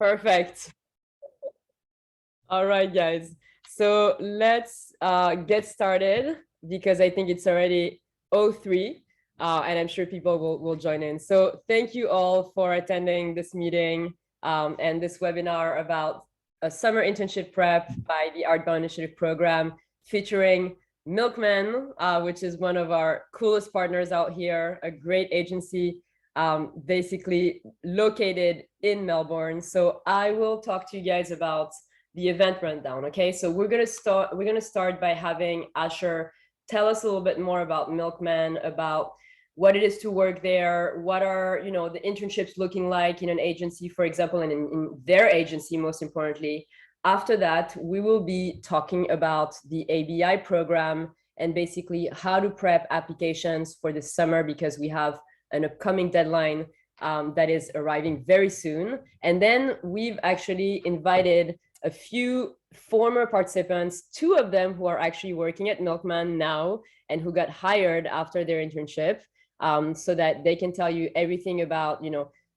Perfect. All right, guys. So let's get started because I think it's already 03, and I'm sure people will join in. So thank you all for attending this meeting and this webinar about a summer internship prep by the ArtBound Initiative program featuring Milkman, which is one of our coolest partners out here, a great agency basically located in Melbourne. So I will talk to you guys about the event rundown. Okay, so we're gonna start by having Asher tell us a little bit more about Milkman, about what it is to work there, what are the internships looking like in an agency, for example, and in their agency, most importantly. After that, we will be talking about the ABI program and basically how to prep applications for the summer, because we have an upcoming deadline that is arriving very soon. And then we've actually invited a few former participants, two of them who are actually working at Milkman now and who got hired after their internship, so that they can tell you everything about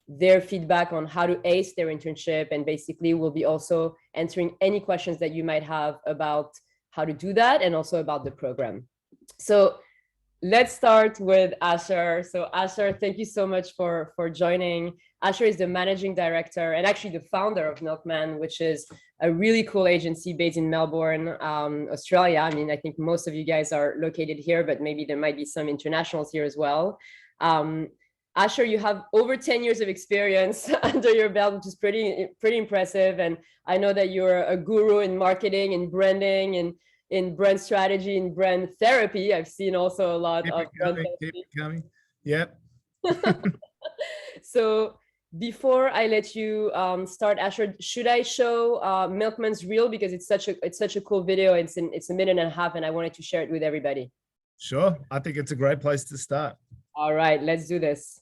their feedback on how to ace their internship, and basically we'll be also answering any questions that you might have about how to do that and also about the program. So let's start with Asher. So Asher, thank you so much for joining. Asher is the managing director and actually the founder of Milkman, which is a really cool agency based in Melbourne, Australia. I mean, I think most of you guys are located here, but maybe there might be some internationals here as well. Asher, you have over 10 years of experience under your belt, which is pretty impressive. And I know that you're a guru in marketing and branding and in brand strategy and brand therapy. I've seen also a lot of brand therapy. Keep it coming. Yep. So before I let you start, Asher, should I show Milkman's reel, because it's such a cool video. It's a minute and a half, and I wanted to share it with everybody. Sure. I think it's a great place to start. All right, let's do this.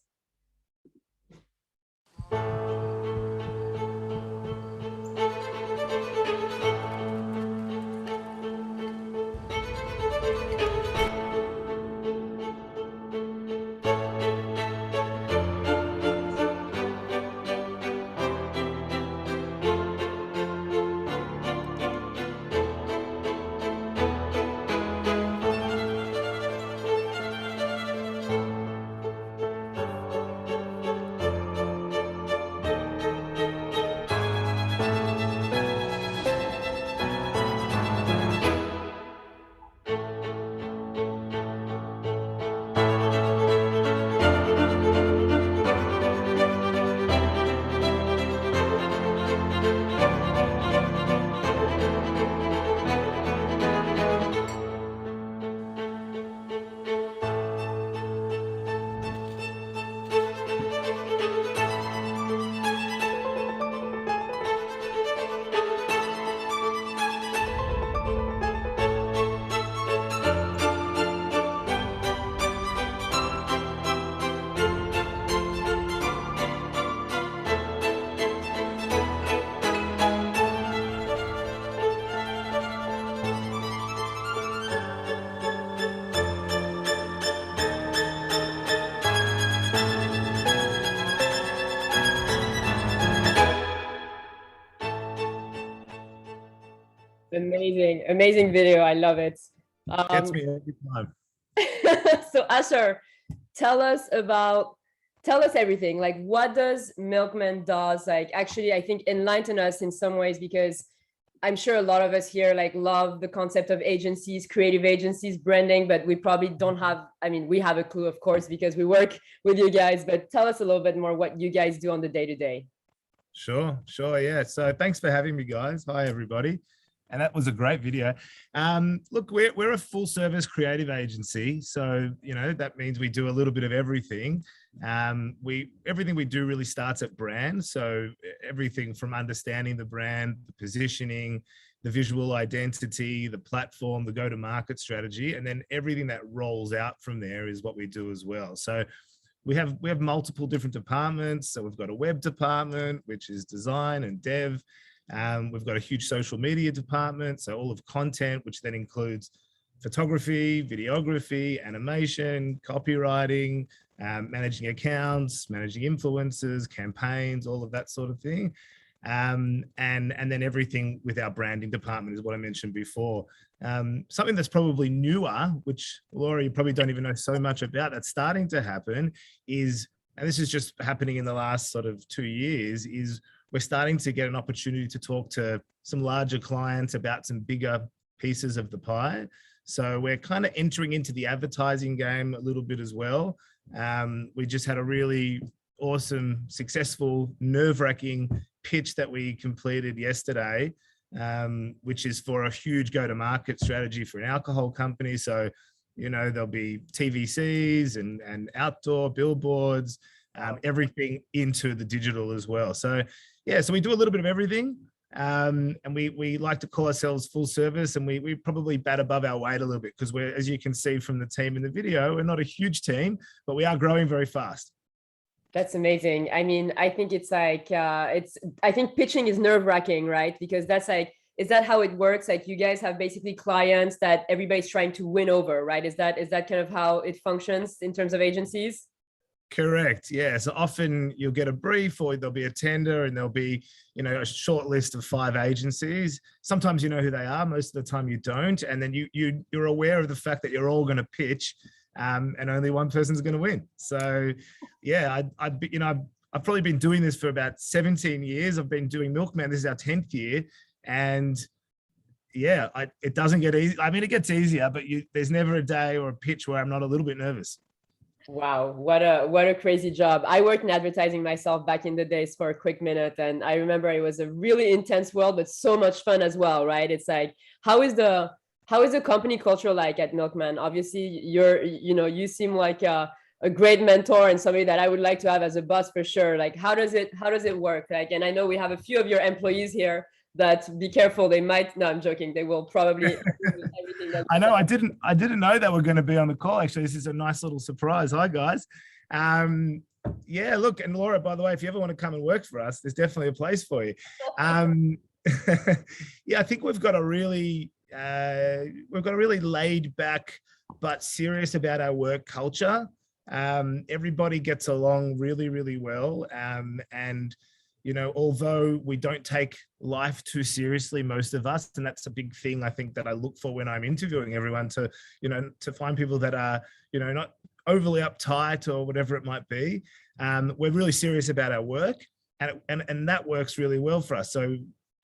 Amazing video. I love it. Gets me every time. So Asher, tell us everything. Like, what does Milkman does? Like, actually, I think enlighten us in some ways, because I'm sure a lot of us here love the concept of agencies, creative agencies, branding, but we probably don't have, we have a clue, of course, because we work with you guys, but tell us a little bit more what you guys do on the day-to-day. Sure. Yeah. So thanks for having me, guys. Hi, everybody. And that was a great video. Look, we're a full service creative agency. So, that means we do a little bit of everything. Everything we do really starts at brand. So everything from understanding the brand, the positioning, the visual identity, the platform, the go-to-market strategy, and then everything that rolls out from there is what we do as well. So we have multiple different departments. So we've got a web department, which is design and dev. We've got a huge social media department, so all of content, which then includes photography, videography, animation, copywriting, managing accounts, managing influencers, campaigns, all of that sort of thing. and then everything with our branding department is what I mentioned before. Something that's probably newer, which Laura, you probably don't even know so much about, that's starting to happen is, and this is just happening in the last sort of 2 years, is we're starting to get an opportunity to talk to some larger clients about some bigger pieces of the pie. So we're kind of entering into the advertising game a little bit as well. We just had a really awesome, successful, nerve-wracking pitch that we completed yesterday, which is for a huge go-to-market strategy for an alcohol company. So, you know, there'll be TVCs and outdoor billboards, everything into the digital as well. So, yeah, so we do a little bit of everything. And we like to call ourselves full service, and we probably bat above our weight a little bit because we're, as you can see from the team in the video, we're not a huge team, but we are growing very fast. That's amazing. I mean, I think it's like, I think pitching is nerve-wracking, right? Because that's like, is that how it works? Like you guys have basically clients that everybody's trying to win over, right? Is that kind of how it functions in terms of agencies? Correct. Yeah. So often you'll get a brief, or there'll be a tender, and there'll be, you know, a short list of 5 agencies. Sometimes you know who they are, most of the time you don't. And then you're aware of the fact that you're all going to pitch, and only one person's going to win. So yeah, I've probably been doing this for about 17 years. I've been doing Milkman. This is our 10th year. And yeah, it doesn't get easy. I mean, it gets easier, but there's never a day or a pitch where I'm not a little bit nervous. Wow, what a crazy job. I worked in advertising myself back in the days for a quick minute, and I remember it was a really intense world, but so much fun as well, right? It's like, how is the company culture like at Milkman? Obviously, you seem like a great mentor and somebody that I would like to have as a boss for sure. Like, how does it work? Like, and I know we have a few of your employees here that, be careful, they might, no, I'm joking, they will probably everything that I know, I didn't know that we're going to be on the call. Actually, this is a nice little surprise. Hi guys. Yeah, look, and Laura, by the way, if you ever want to come and work for us, there's definitely a place for you. Yeah, I think we've got a really laid back but serious about our work culture. Everybody gets along really, really well. And you know, although we don't take life too seriously, most of us, and that's a big thing I think that I look for when I'm interviewing everyone, to, you know, to find people that are, you know, not overly uptight or whatever it might be. We're really serious about our work, and that works really well for us. So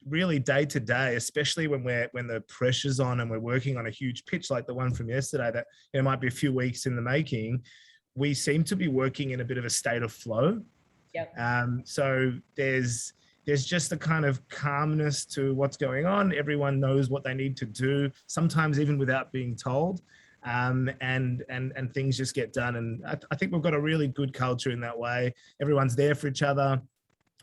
really day to day, especially when the pressure's on and we're working on a huge pitch like the one from yesterday that, you know, might be a few weeks in the making, we seem to be working in a bit of a state of flow. Yep. So there's just a kind of calmness to what's going on. Everyone knows what they need to do, sometimes even without being told, and things just get done. And I think we've got a really good culture in that way. Everyone's there for each other,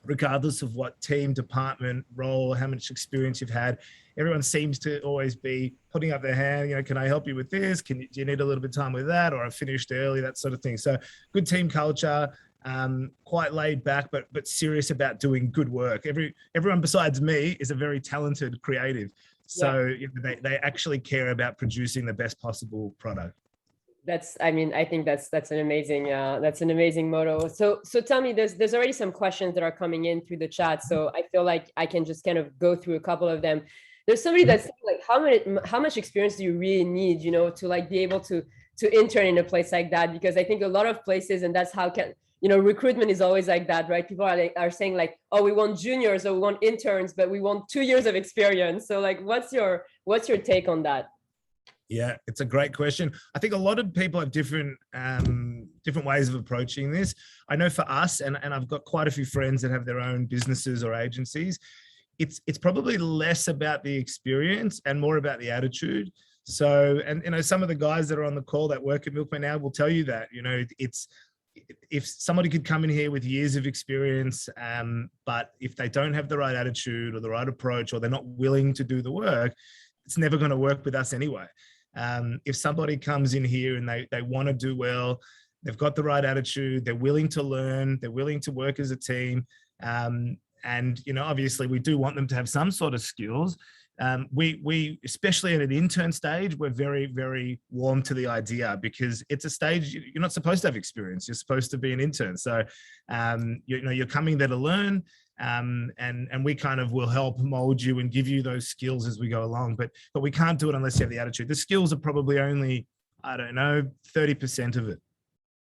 regardless of what team, department, role, how much experience you've had. Everyone seems to always be putting up their hand, you know, can I help you with this? Do you need a little bit of time with that? Or I finished early, that sort of thing. So good team culture. Quite laid back, but serious about doing good work. Everyone besides me is a very talented creative. So yeah, they actually care about producing the best possible product. I think that's an amazing motto. So tell me, there's already some questions that are coming in through the chat. So I feel like I can just kind of go through a couple of them. There's somebody that's saying, like, how much experience do you really need, you know, to like be able to intern in a place like that? Because I think a lot of places, and that's how you know, recruitment is always like that, right? People are saying like, oh, we want juniors or we want interns, but we want 2 years of experience. So like, what's your take on that? Yeah, it's a great question. I think a lot of people have different ways of approaching this. I know for us, and I've got quite a few friends that have their own businesses or agencies, it's probably less about the experience and more about the attitude. So, and you know, some of the guys that are on the call that work at Milkman now will tell you that, you know, if somebody could come in here with years of experience, but if they don't have the right attitude or the right approach, or they're not willing to do the work, it's never going to work with us anyway. If somebody comes in here and they want to do well, they've got the right attitude, they're willing to learn, they're willing to work as a team. And, you know, obviously we do want them to have some sort of skills. We, especially at an intern stage, we're very, very warm to the idea, because it's a stage you're not supposed to have experience. You're supposed to be an intern. So, you know, you're coming there to learn. and we kind of will help mold you and give you those skills as we go along. But we can't do it unless you have the attitude. The skills are probably only, I don't know, 30% of it.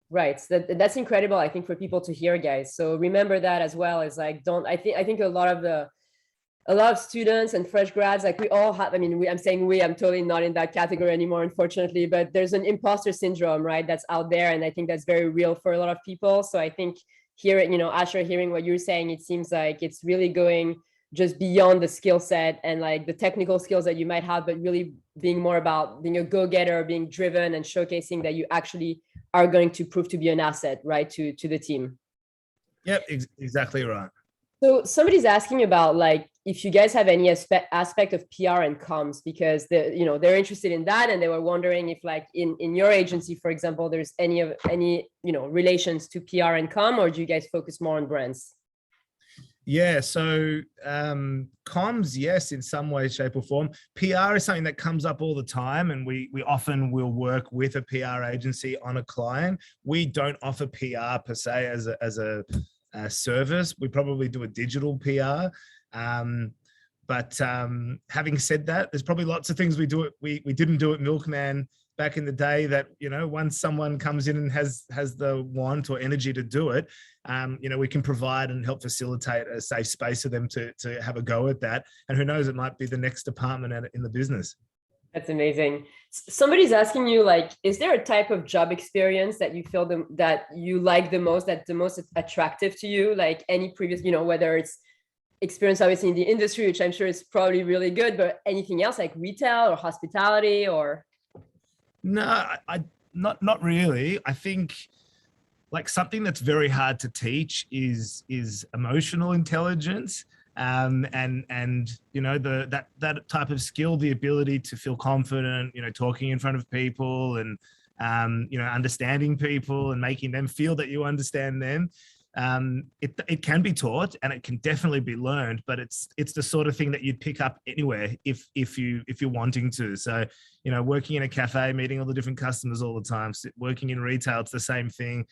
Right. So that's incredible, I think, for people to hear, guys. So remember that as well. Is like, I think a lot of students and fresh grads, like we all have, I mean, I'm saying I'm totally not in that category anymore, unfortunately, but there's an imposter syndrome, right? That's out there. And I think that's very real for a lot of people. So I think Asher, hearing what you're saying, it seems like it's really going just beyond the skill set and like the technical skills that you might have, but really being more about being a go-getter, being driven and showcasing that you actually are going to prove to be an asset, right, to the team. Yep, exactly right. So somebody's asking about like if you guys have any aspect of PR and comms, because they're interested in that, and they were wondering if like in your agency, for example, there's any relations to PR and comm, or do you guys focus more on brands? Yeah, so comms, yes, in some way, shape, or form. PR is something that comes up all the time, and we often will work with a PR agency on a client. We don't offer PR per se as a service. We probably do a digital PR. But having said that, there's probably lots of things we didn't do at Milkman back in the day that, once someone comes in and has the want or energy to do it, we can provide and help facilitate a safe space for them to have a go at that. And who knows, it might be the next department in the business. That's amazing. Somebody's asking you, like, is there a type of job experience that you feel that you like the most, that's the most attractive to you? Like any previous, whether it's experience obviously in the industry, which I'm sure is probably really good, but anything else like retail or hospitality or? No, not really. I think like something that's very hard to teach is emotional intelligence. And that type of skill, the ability to feel confident, talking in front of people and, understanding people and making them feel that you understand them. It can be taught and it can definitely be learned, but it's the sort of thing that you'd pick up anywhere if you're wanting to. So, working in a cafe, meeting all the different customers all the time, working in retail, it's the same thing.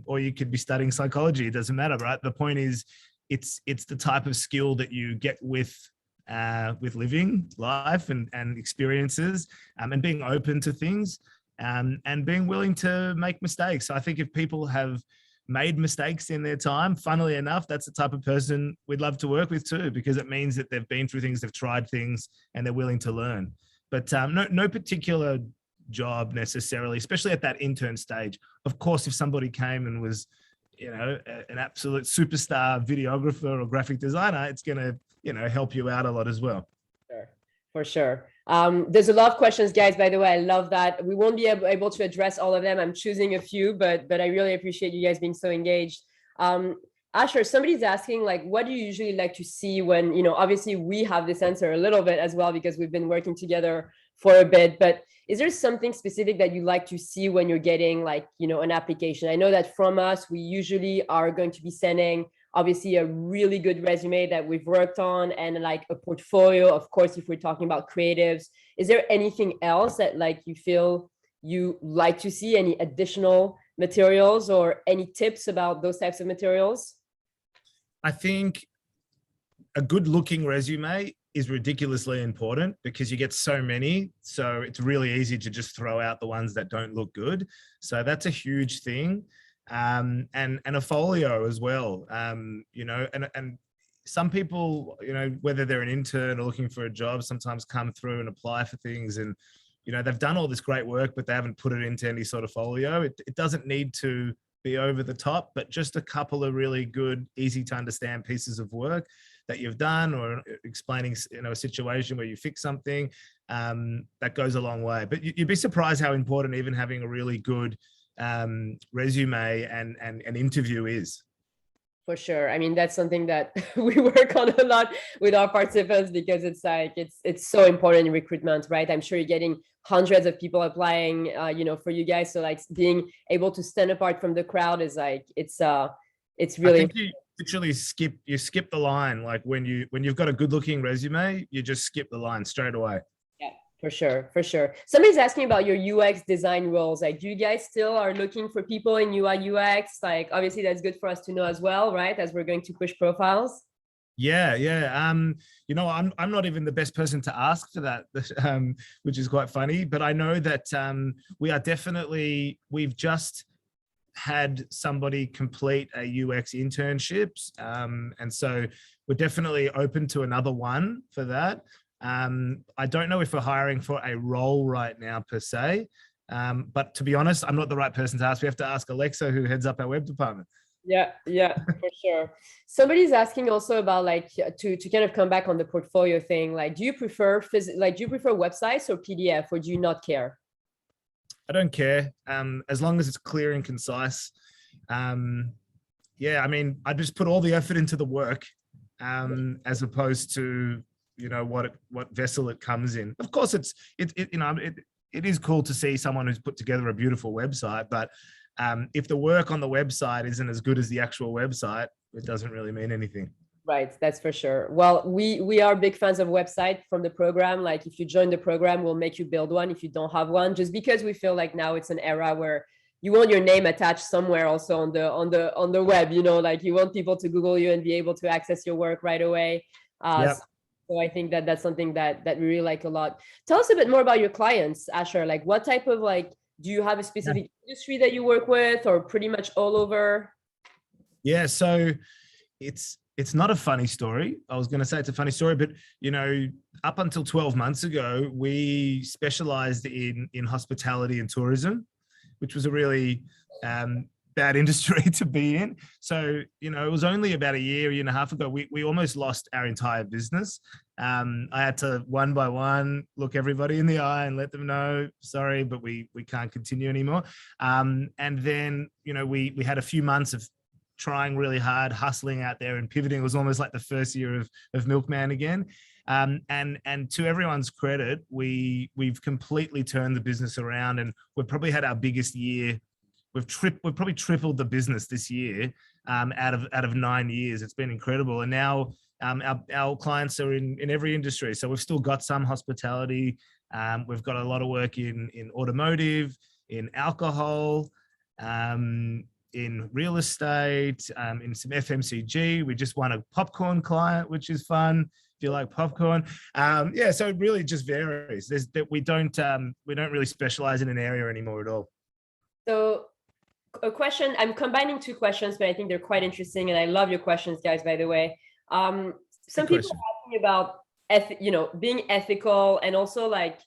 Or you could be studying psychology. It doesn't matter, right? The point is, it's the type of skill that you get with living life and experiences, and being open to things, and being willing to make mistakes. So I think if people have made mistakes in their time, funnily enough, that's the type of person we'd love to work with too, because it means that they've been through things, they've tried things, and they're willing to learn. But no particular job necessarily, especially at that intern stage. Of course, if somebody came and was, an absolute superstar videographer or graphic designer, it's going to, help you out a lot as well. Sure. For sure. There's a lot of questions, guys, by the way. I love that. We won't be able to address all of them. I'm choosing a few, but I really appreciate you guys being so engaged. Asher, somebody's asking, like, what do you usually like to see when, obviously we have this answer a little bit as well, because we've been working together for a bit, but is there something specific that you like to see when you're getting like, an application? I know that from us, we usually are going to be sending obviously a really good resume that we've worked on and like a portfolio, of course, if we're talking about creatives. Is there anything else that like you feel you like to see, any additional materials or any tips about those types of materials? I think a good looking resume is ridiculously important because you get so many. So it's really easy to just throw out the ones that don't look good. So that's a huge thing. And a folio as well. And some people, whether they're an intern or looking for a job, sometimes come through and apply for things, and they've done all this great work, but they haven't put it into any sort of folio. It doesn't need to be over the top, but just a couple of really good, easy to understand pieces of work that you've done, or explaining a situation where you fix something, that goes a long way. But you'd be surprised how important even having a really good resume and an interview is. For sure. I mean, that's something that we work on a lot with our participants, because it's like it's so important in recruitment, right? I'm sure you're getting hundreds of people applying, for you guys. So like being able to stand apart from the crowd is like it's really. I think you literally skip the line. Like when you've got a good looking resume, you just skip the line straight away. Yeah, For sure, for sure. Somebody's asking about your UX design roles. Like, do you guys still are looking for people in UI UX? Like, obviously that's good for us to know as well, right? As we're going to push profiles. Yeah, yeah. You know, I'm not even the best person to ask for that, which is quite funny. But I know that we've just had somebody complete a UX internships, and so we're definitely open to another one for that. I don't know if we're hiring for a role right now per se, but to be honest, I'm not the right person to ask. We have to ask Alexa, who heads up our web department. Yeah, yeah, for sure. Somebody's asking also about like to kind of come back on the portfolio thing. Like, do you prefer websites or PDF, or do you not care? I don't care, as long as it's clear and concise. Yeah, I mean, I just put all the effort into the work, as opposed to, you know, what vessel it comes in. Of course, it is cool to see someone who's put together a beautiful website, but if the work on the website isn't as good as the actual website, it doesn't really mean anything. Right, that's for sure. Well, we are big fans of website from the program. Like, if you join the program, we'll make you build one if you don't have one, just because we feel like now it's an era where you want your name attached somewhere also on the web, you know, like you want people to Google you and be able to access your work right away. Yep. So I think that that's something that we really like a lot. Tell us a bit more about your clients, Asher. Like, what type of, like, do you have a specific industry that you work with, or pretty much all over? Yeah, so it's not a funny story. I was going to say it's a funny story, but you know, up until 12 months ago, we specialized in hospitality and tourism, which was a really bad industry to be in. So, you know, it was only about a year and a half ago, we almost lost our entire business. I had to one by one look everybody in the eye and let them know, sorry, but we can't continue anymore. And then, you know, we had a few months of trying really hard, hustling out there and pivoting. It was almost like the first year of Milkman again. And to everyone's credit, we've completely turned the business around, and we've probably had our biggest year. We've probably tripled the business this year, out of 9 years. It's been incredible. And now our clients are in every industry. So we've still got some hospitality. We've got a lot of work in automotive, in alcohol, in real estate, in some FMCG. We just won a popcorn client, which is fun. If you like popcorn, yeah. So it really just varies. We don't really specialize in an area anymore at all. So, a question, I'm combining two questions, but I think they're quite interesting, and I love your questions, guys, by the way. Some people are asking about being ethical, and also like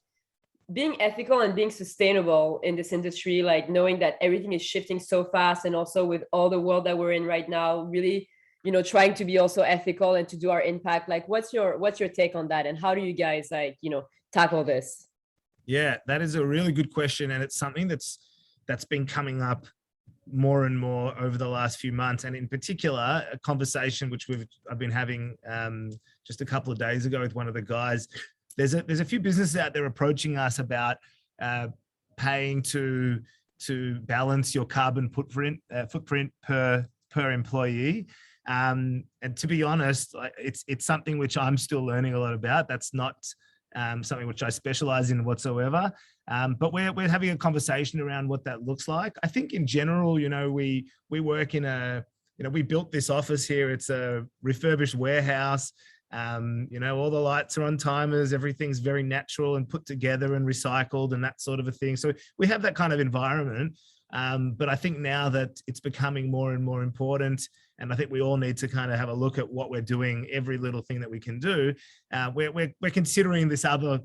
being ethical and being sustainable in this industry, like knowing that everything is shifting so fast, and also with all the world that we're in right now, really, you know, trying to be also ethical and to do our impact. Like, what's your take on that, and how do you guys, like, you know, tackle this? Yeah, that is a really good question, and it's something that's been coming up more and more over the last few months, and in particular a conversation which I've been having just a couple of days ago with one of the guys. There's a few businesses out there approaching us about paying to balance your carbon footprint per employee, and to be honest, it's something which I'm still learning a lot about. That's not something which I specialize in whatsoever. But we're having a conversation around what that looks like. I think in general, you know, we work in we built this office here. It's a refurbished warehouse. You know, all the lights are on timers. Everything's very natural and put together and recycled and that sort of a thing. So we have that kind of environment. But I think now that it's becoming more and more important, and I think we all need to kind of have a look at what we're doing, every little thing that we can do. We're considering this other,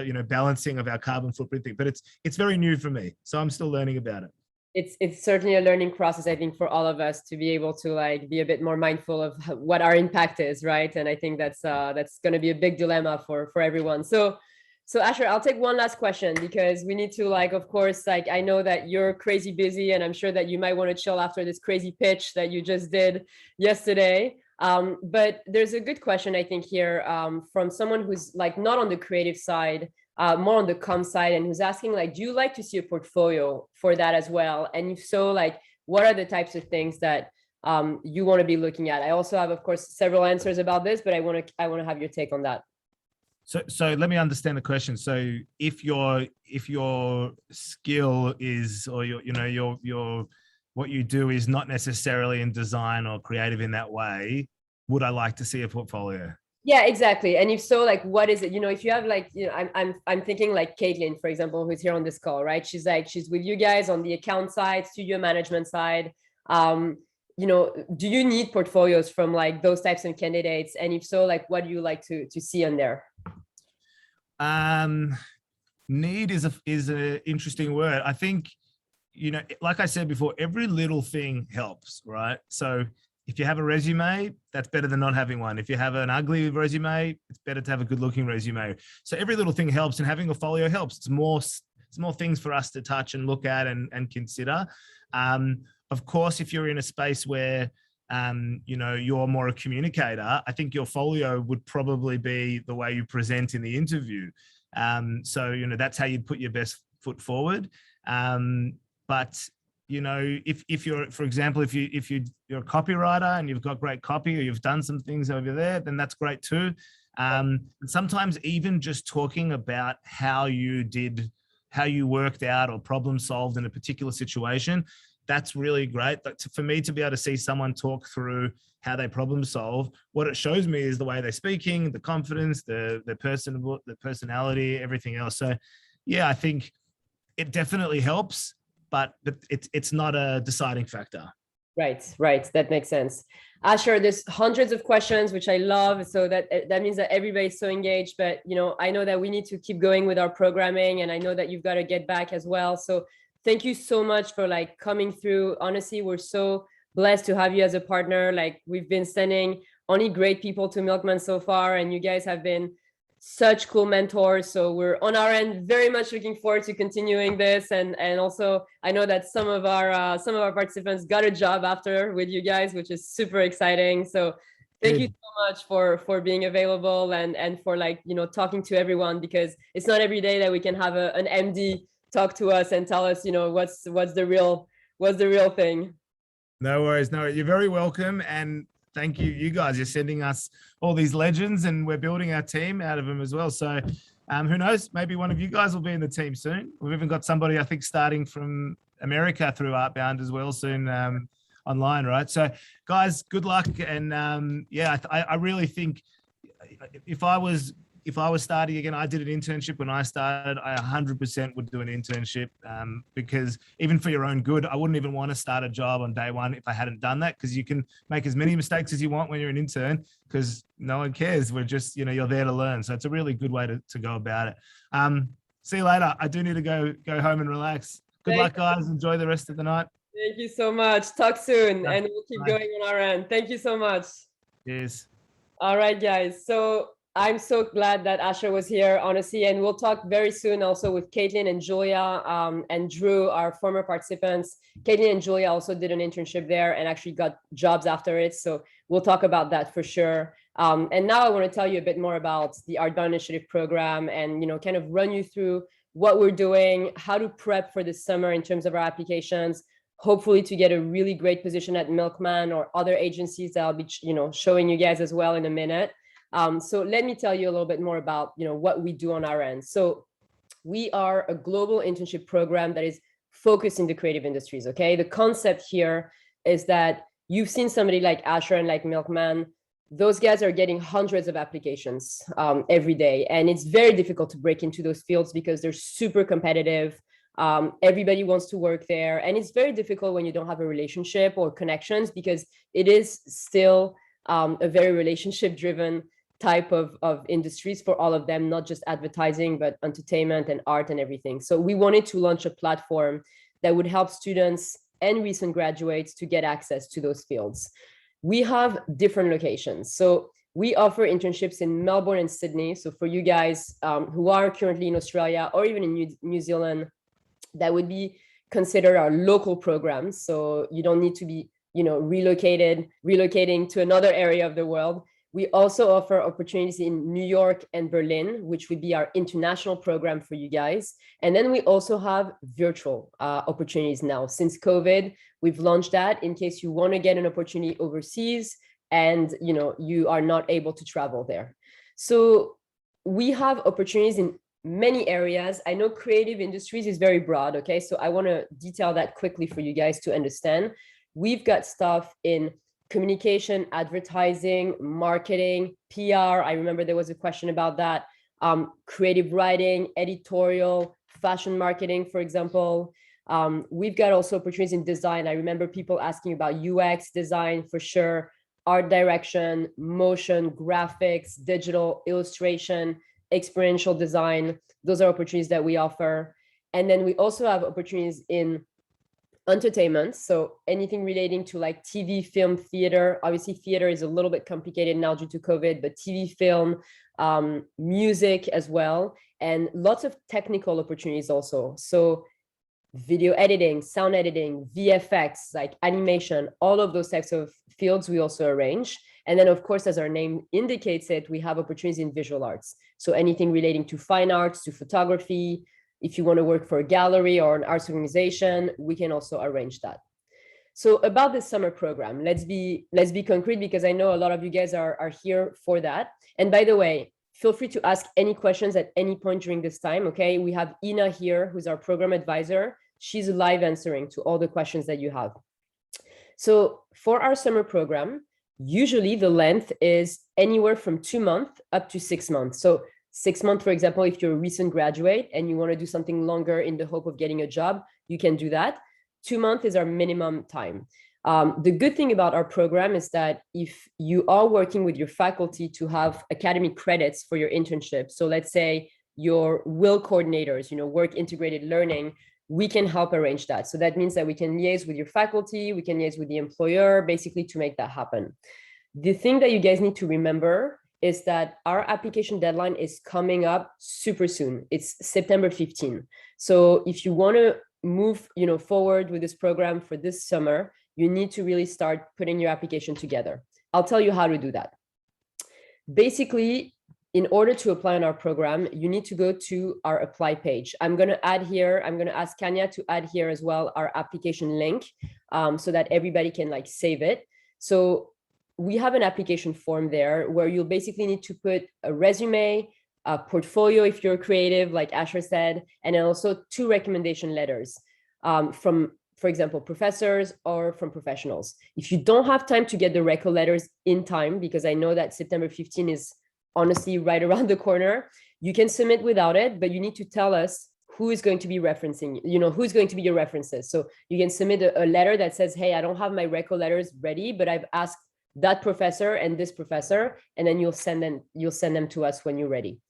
you know, balancing of our carbon footprint thing, but it's very new for me. So I'm still learning about it. It's certainly a learning process, I think, for all of us to be able to like be a bit more mindful of what our impact is, right? And I think that's going to be a big dilemma for everyone. So Asher, I'll take one last question, because we need to, like, of course, like, I know that you're crazy busy, and I'm sure that you might want to chill after this crazy pitch that you just did yesterday. But there's a good question, I think, here from someone who's like not on the creative side, more on the comm side, and who's asking, like, do you like to see a portfolio for that as well? And if so, like, what are the types of things that you want to be looking at? I also have, of course, several answers about this, but I want to have your take on that. So let me understand the question. So if your skill is, or your what you do is not necessarily in design or creative in that way, would I like to see a portfolio? Yeah, exactly. And if so, like, what is it? If you have like, I'm thinking like Caitlin, for example, who's here on this call, right? She's with you guys on the account side, studio management side. Um, do you need portfolios from like those types of candidates? And if so, like, what do you like to see on there? Need is a interesting word. I think, like I said before, every little thing helps, right? So if you have a resume, that's better than not having one. If you have an ugly resume, it's better to have a good looking resume. So every little thing helps, and having a folio helps. It's more things for us to touch and look at and consider. Of course, if you're in a space where you're more a communicator, I think your folio would probably be the way you present in the interview. So that's how you'd put your best foot forward. But if you're, for example, if you're a copywriter and you've got great copy, or you've done some things over there, then that's great too. Sometimes even just talking about how you worked out or problem solved in a particular situation, that's really great. But for me to be able to see someone talk through how they problem solve, what it shows me is the way they're speaking, the confidence, the personality, everything else. So yeah, I think it definitely helps, but it's not a deciding factor. Right. That makes sense. Asher, there's hundreds of questions, which I love. So that means that everybody's so engaged. But I know that we need to keep going with our programming, and I know that you've got to get back as well. So thank you so much for like coming through. Honestly, we're so blessed to have you as a partner. Like, we've been sending only great people to Milkman so far, and you guys have been such cool mentors. So we're on our end very much looking forward to continuing this, and also I know that some of our participants got a job after with you guys, which is super exciting. So thank you so much for being available and for like talking to everyone, because it's not every day that we can have an MD talk to us and tell us what's the real thing. No worries. No, you're very welcome. And thank you. You guys, you're sending us all these legends, and we're building our team out of them as well. So who knows, maybe one of you guys will be in the team soon. We've even got somebody, I think, starting from America through ArtBound as well soon, online, right? So guys, good luck. And I really think if I was starting again, I did an internship when I started. I 100% would do an internship, because even for your own good, I wouldn't even want to start a job on day one if I hadn't done that, because you can make as many mistakes as you want when you're an intern, because no one cares. We're just, you're there to learn. So it's a really good way to go about it. See you later. I do need to go home and relax. Good luck, guys. Enjoy the rest of the night. Thank you so much. Talk soon, and we'll keep going on our end. Thank you so much. Cheers. All right, guys. So I'm so glad that Asher was here, honestly, and we'll talk very soon also with Caitlin and Julia and Drew, our former participants. Caitlin and Julia also did an internship there and actually got jobs after it. So we'll talk about that for sure. And now I want to tell you a bit more about the ArtBound Initiative program and, kind of run you through what we're doing, how to prep for this summer in terms of our applications, hopefully to get a really great position at Milkman or other agencies that I'll be, showing you guys as well in a minute. So let me tell you a little bit more about, what we do on our end. So we are a global internship program that is focused in the creative industries, okay? The concept here is that you've seen somebody like Asher and like Milkman. Those guys are getting hundreds of applications every day. And it's very difficult to break into those fields because they're super competitive. Everybody wants to work there. And it's very difficult when you don't have a relationship or connections, because it is still a very relationship-driven type of industries for all of them, not just advertising, but entertainment and art and everything. So we wanted to launch a platform that would help students and recent graduates to get access to those fields. We have different locations. So we offer internships in Melbourne and Sydney. So for you guys who are currently in Australia or even in New Zealand, that would be considered our local programs. So you don't need to be relocating to another area of the world. We also offer opportunities in New York and Berlin, which would be our international program for you guys. And then we also have virtual opportunities now. Since COVID, we've launched that in case you want to get an opportunity overseas and you are not able to travel there. So we have opportunities in many areas. I know creative industries is very broad, okay? So I want to detail that quickly for you guys to understand. We've got stuff in communication, advertising, marketing, PR. I remember there was a question about that. Creative writing, editorial, fashion marketing, for example. We've got also opportunities in design. I remember people asking about UX design for sure, art direction, motion, graphics, digital illustration, experiential design. Those are opportunities that we offer. And then we also have opportunities in entertainment. So anything relating to like TV, film, theater. Obviously, theater is a little bit complicated now due to COVID, but TV, film, music as well, and lots of technical opportunities also. So video editing, sound editing, VFX, like animation, all of those types of fields we also arrange. And then, of course, as our name indicates it, we have opportunities in visual arts. So anything relating to fine arts, to photography. If you want to work for a gallery or an arts organization, we can also arrange that. So about the summer program, let's be concrete, because I know a lot of you guys are here for that. And by the way, feel free to ask any questions at any point during this time, okay? We have Ina here, who's our program advisor. She's live answering to all the questions that you have. So for our summer program, usually the length is anywhere from 2 months up to 6 months. So 6 months, for example, if you're a recent graduate and you want to do something longer in the hope of getting a job, you can do that. 2 months is our minimum time. The good thing about our program is that if you are working with your faculty to have academic credits for your internship, so let's say your WIL coordinators, work integrated learning, we can help arrange that. So that means that we can liaise with your faculty, we can liaise with the employer, basically to make that happen. The thing that you guys need to remember is that our application deadline is coming up super soon. It's September 15. So if you want to move, forward with this program for this summer, you need to really start putting your application together. I'll tell you how to do that. Basically, in order to apply on our program, you need to go to our apply page. I'm going to ask Kanya to add here as well our application link so that everybody can save it. So we have an application form there where you'll basically need to put a resume, a portfolio if you're creative, like Asher said, and then also 2 recommendation letters from, for example, professors or from professionals. If you don't have time to get the reco letters in time, because I know that September 15 is honestly right around the corner, you can submit without it, but you need to tell us who is going to be referencing, who's going to be your references. So you can submit a letter that says, hey, I don't have my reco letters ready, but I've asked that professor and this professor, and then you'll send them to us when you're ready.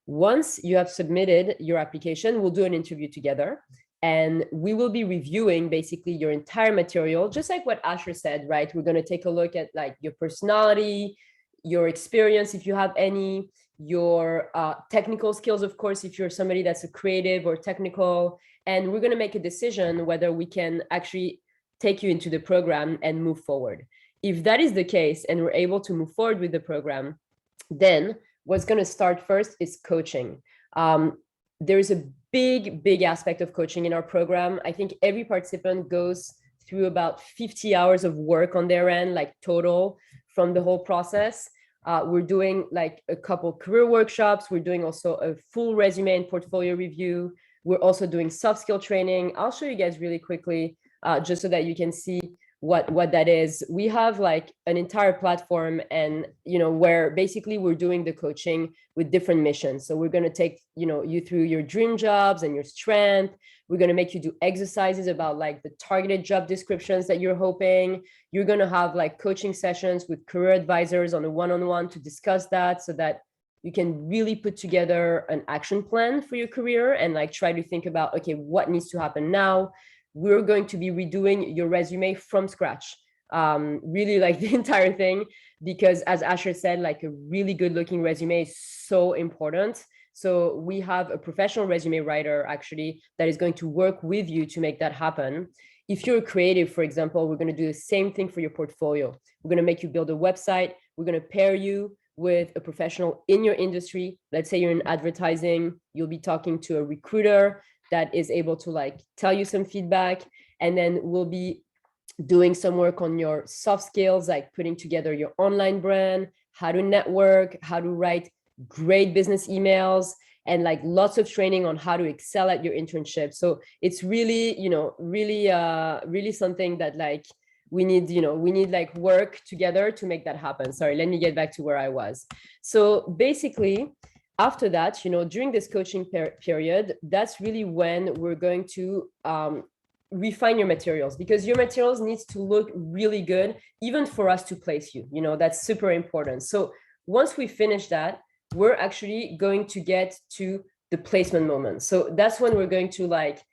Once you have submitted your application, we'll do an interview together, and we will be reviewing basically your entire material, just like what Asher said, right? We're going to take a look at your personality, your experience, if you have any, your technical skills, of course, if you're somebody that's a creative or technical, and we're going to make a decision whether we can actually take you into the program and move forward. If that is the case and we're able to move forward with the program, then what's going to start first is coaching. There's a big aspect of coaching in our program. I think every participant goes through about 50 hours of work on their end, total from the whole process. We're doing a couple career workshops. We're doing also a full resume and portfolio review. We're also doing soft skill training. I'll show you guys really quickly, just so that you can see what that is. We have an entire platform, and where basically we're doing the coaching with different missions. So we're going to take you through your dream jobs and your strength. We're going to make you do exercises about the targeted job descriptions that you're hoping. You're going to have coaching sessions with career advisors on a one-on-one to discuss that, so that you can really put together an action plan for your career and try to think about, okay, what needs to happen now. We're going to be redoing your resume from scratch, really the entire thing, because as Asher said, a really good looking resume is so important. So we have a professional resume writer actually that is going to work with you to make that happen. If you're a creative, for example, we're going to do the same thing for your portfolio. We're going to make you build a website. We're going to pair you with a professional in your industry. Let's say you're in advertising, you'll be talking to a recruiter that is able to tell you some feedback. And then we'll be doing some work on your soft skills, putting together your online brand, how to network, how to write great business emails, and like lots of training on how to excel at your internship. So it's really, really something that like we need, we need like work together to make that happen. Sorry, let me get back to where I was. So basically, after that, during this coaching period, that's really when we're going to refine your materials, because your materials needs to look really good, even for us to place you, that's super important. So once we finish that, we're actually going to get to the placement moment. So that's when we're going to like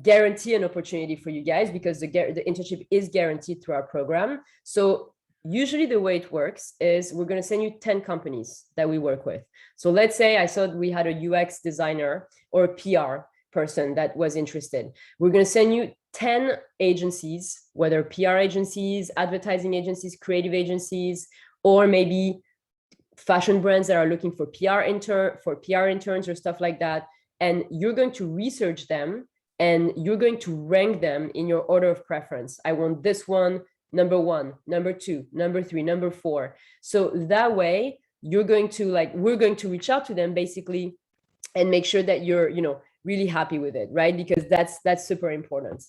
guarantee an opportunity for you guys, because the internship is guaranteed through our program. So usually the way it works is we're going to send you 10 companies that we work with. So let's say I saw we had a UX designer or a PR person that was interested. We're going to send you 10 agencies, whether PR agencies, advertising agencies, creative agencies, or maybe fashion brands that are looking for PR interns or stuff like that. And you're going to research them, and you're going to rank them in your order of preference. I want this one, number 1, number 2, number 3, number 4. So that way we're going to reach out to them basically and make sure that you're, really happy with it, right? Because that's super important.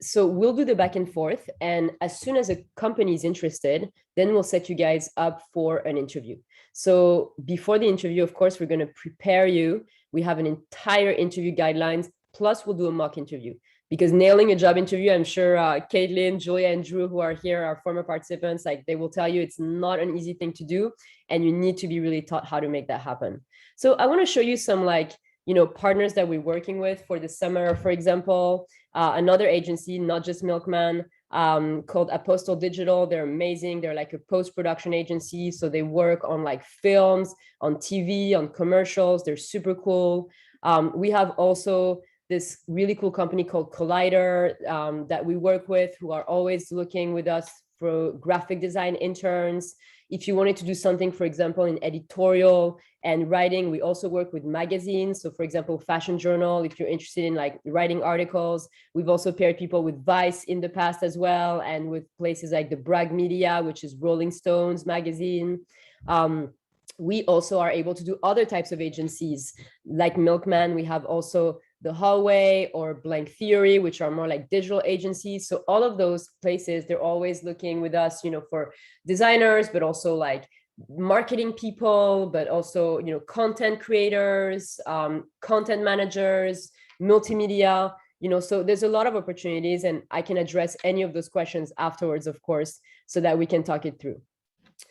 So we'll do the back and forth. And as soon as a company is interested, then we'll set you guys up for an interview. So before the interview, of course, we're going to prepare you. We have an entire interview guidelines, plus we'll do a mock interview, because nailing a job interview, I'm sure Caitlin, Julia, and Drew, who are here, are former participants, like they will tell you it's not an easy thing to do, and you need to be really taught how to make that happen. So I want to show you some partners that we're working with for the summer. For example, another agency, not just Milkman, called Apostle Digital. They're amazing. They're like a post-production agency. So they work on like films, on TV, on commercials. They're super cool. We have also this really cool company called Collider that we work with, who are always looking with us for graphic design interns. If you wanted to do something, for example, in editorial and writing, we also work with magazines. So for example, Fashion Journal, if you're interested in like writing articles. We've also paired people with Vice in the past as well, and with places like the Bragg Media, which is Rolling Stones magazine. We also are able to do other types of agencies like Milkman. We have also The Hallway or Blank Theory, which are more like digital agencies. So all of those places, they're always looking with us, for designers, but also like marketing people, but also, content creators, content managers, multimedia, so there's a lot of opportunities, and I can address any of those questions afterwards, of course, so that we can talk it through.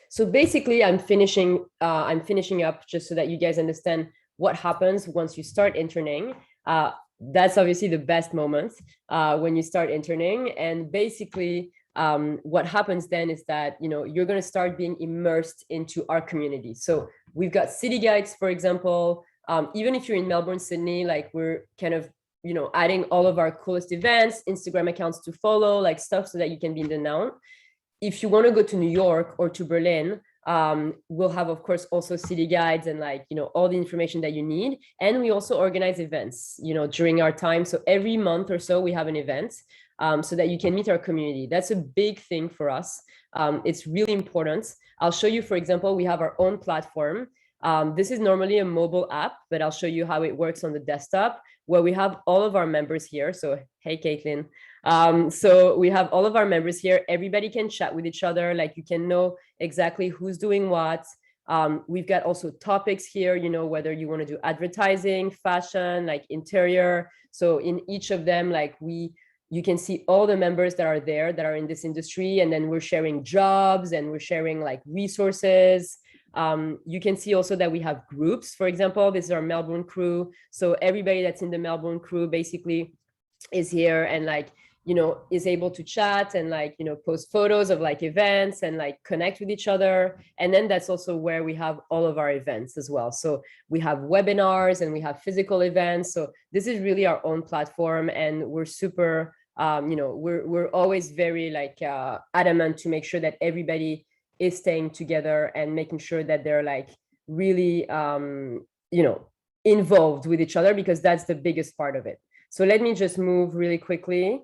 So basically, I'm finishing up just so that you guys understand what happens once you start interning. That's obviously the best moment when you start interning. And basically, what happens then is that, you're going to start being immersed into our community. So we've got city guides, for example. Even if you're in Melbourne, Sydney, like we're kind of, adding all of our coolest events, Instagram accounts to follow, like stuff so that you can be in the know. If you want to go to New York or to Berlin, we'll have, of course, also city guides and all the information that you need. And we also organize events, during our time. So every month or so we have an event so that you can meet our community. That's a big thing for us. It's really important. I'll show you, for example, we have our own platform. This is normally a mobile app, but I'll show you how it works on the desktop, where we have all of our members here. So, hey, Caitlin. So we have all of our members here. Everybody can chat with each other. Like you can know exactly who's doing what. We've got also topics here, whether you want to do advertising, fashion, like interior. So in each of them, you can see all the members that are there that are in this industry. And then we're sharing jobs and we're sharing like resources. You can see also that we have groups. For example, this is our Melbourne crew. So everybody that's in the Melbourne crew basically is here and is able to chat and post photos of events and connect with each other. And then that's also where we have all of our events as well. So we have webinars and we have physical events. So this is really our own platform, and we're super, we're always very adamant to make sure that everybody is staying together and making sure that they're really, involved with each other, because that's the biggest part of it. So let me just move really quickly.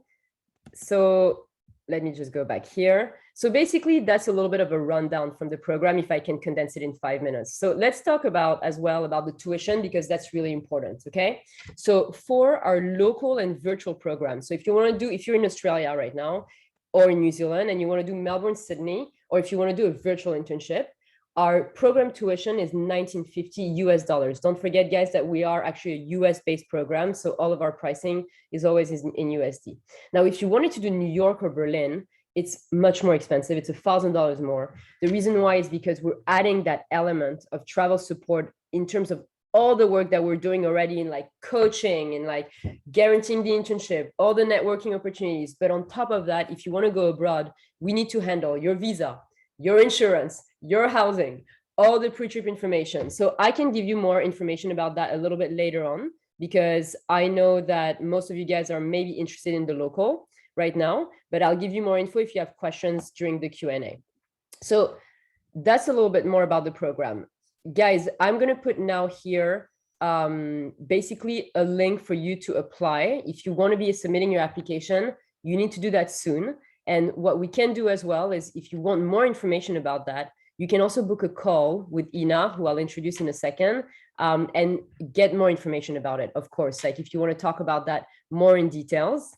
So let me just go back here. So basically, that's a little bit of a rundown from the program, if I can condense it in 5 minutes. So let's talk about as well about the tuition, because that's really important, okay? So for our local and virtual programs, so if you want to do, if you're in Australia right now or in New Zealand and you want to do Melbourne, Sydney, or if you want to do a virtual internship, our program tuition is $1950 US. Don't forget, guys, that we are actually a US based program. So all of our pricing is always in USD. Now, if you wanted to do New York or Berlin, it's much more expensive. It's $1,000 more. The reason why is because we're adding that element of travel support in terms of all the work that we're doing already in like coaching and like guaranteeing the internship, all the networking opportunities. But on top of that, if you want to go abroad, we need to handle your visa, your insurance, your housing, all the pre-trip information. So I can give you more information about that a little bit later on, because I know that most of you guys are maybe interested in the local right now, but I'll give you more info if you have questions during the Q&A. So that's a little bit more about the program. Guys, I'm going to put now here basically a link for you to apply. If you want to be submitting your application, you need to do that soon. And what we can do as well is, if you want more information about that, you can also book a call with Ina, who I'll introduce in a second, and get more information about it, of course, like if you want to talk about that more in details.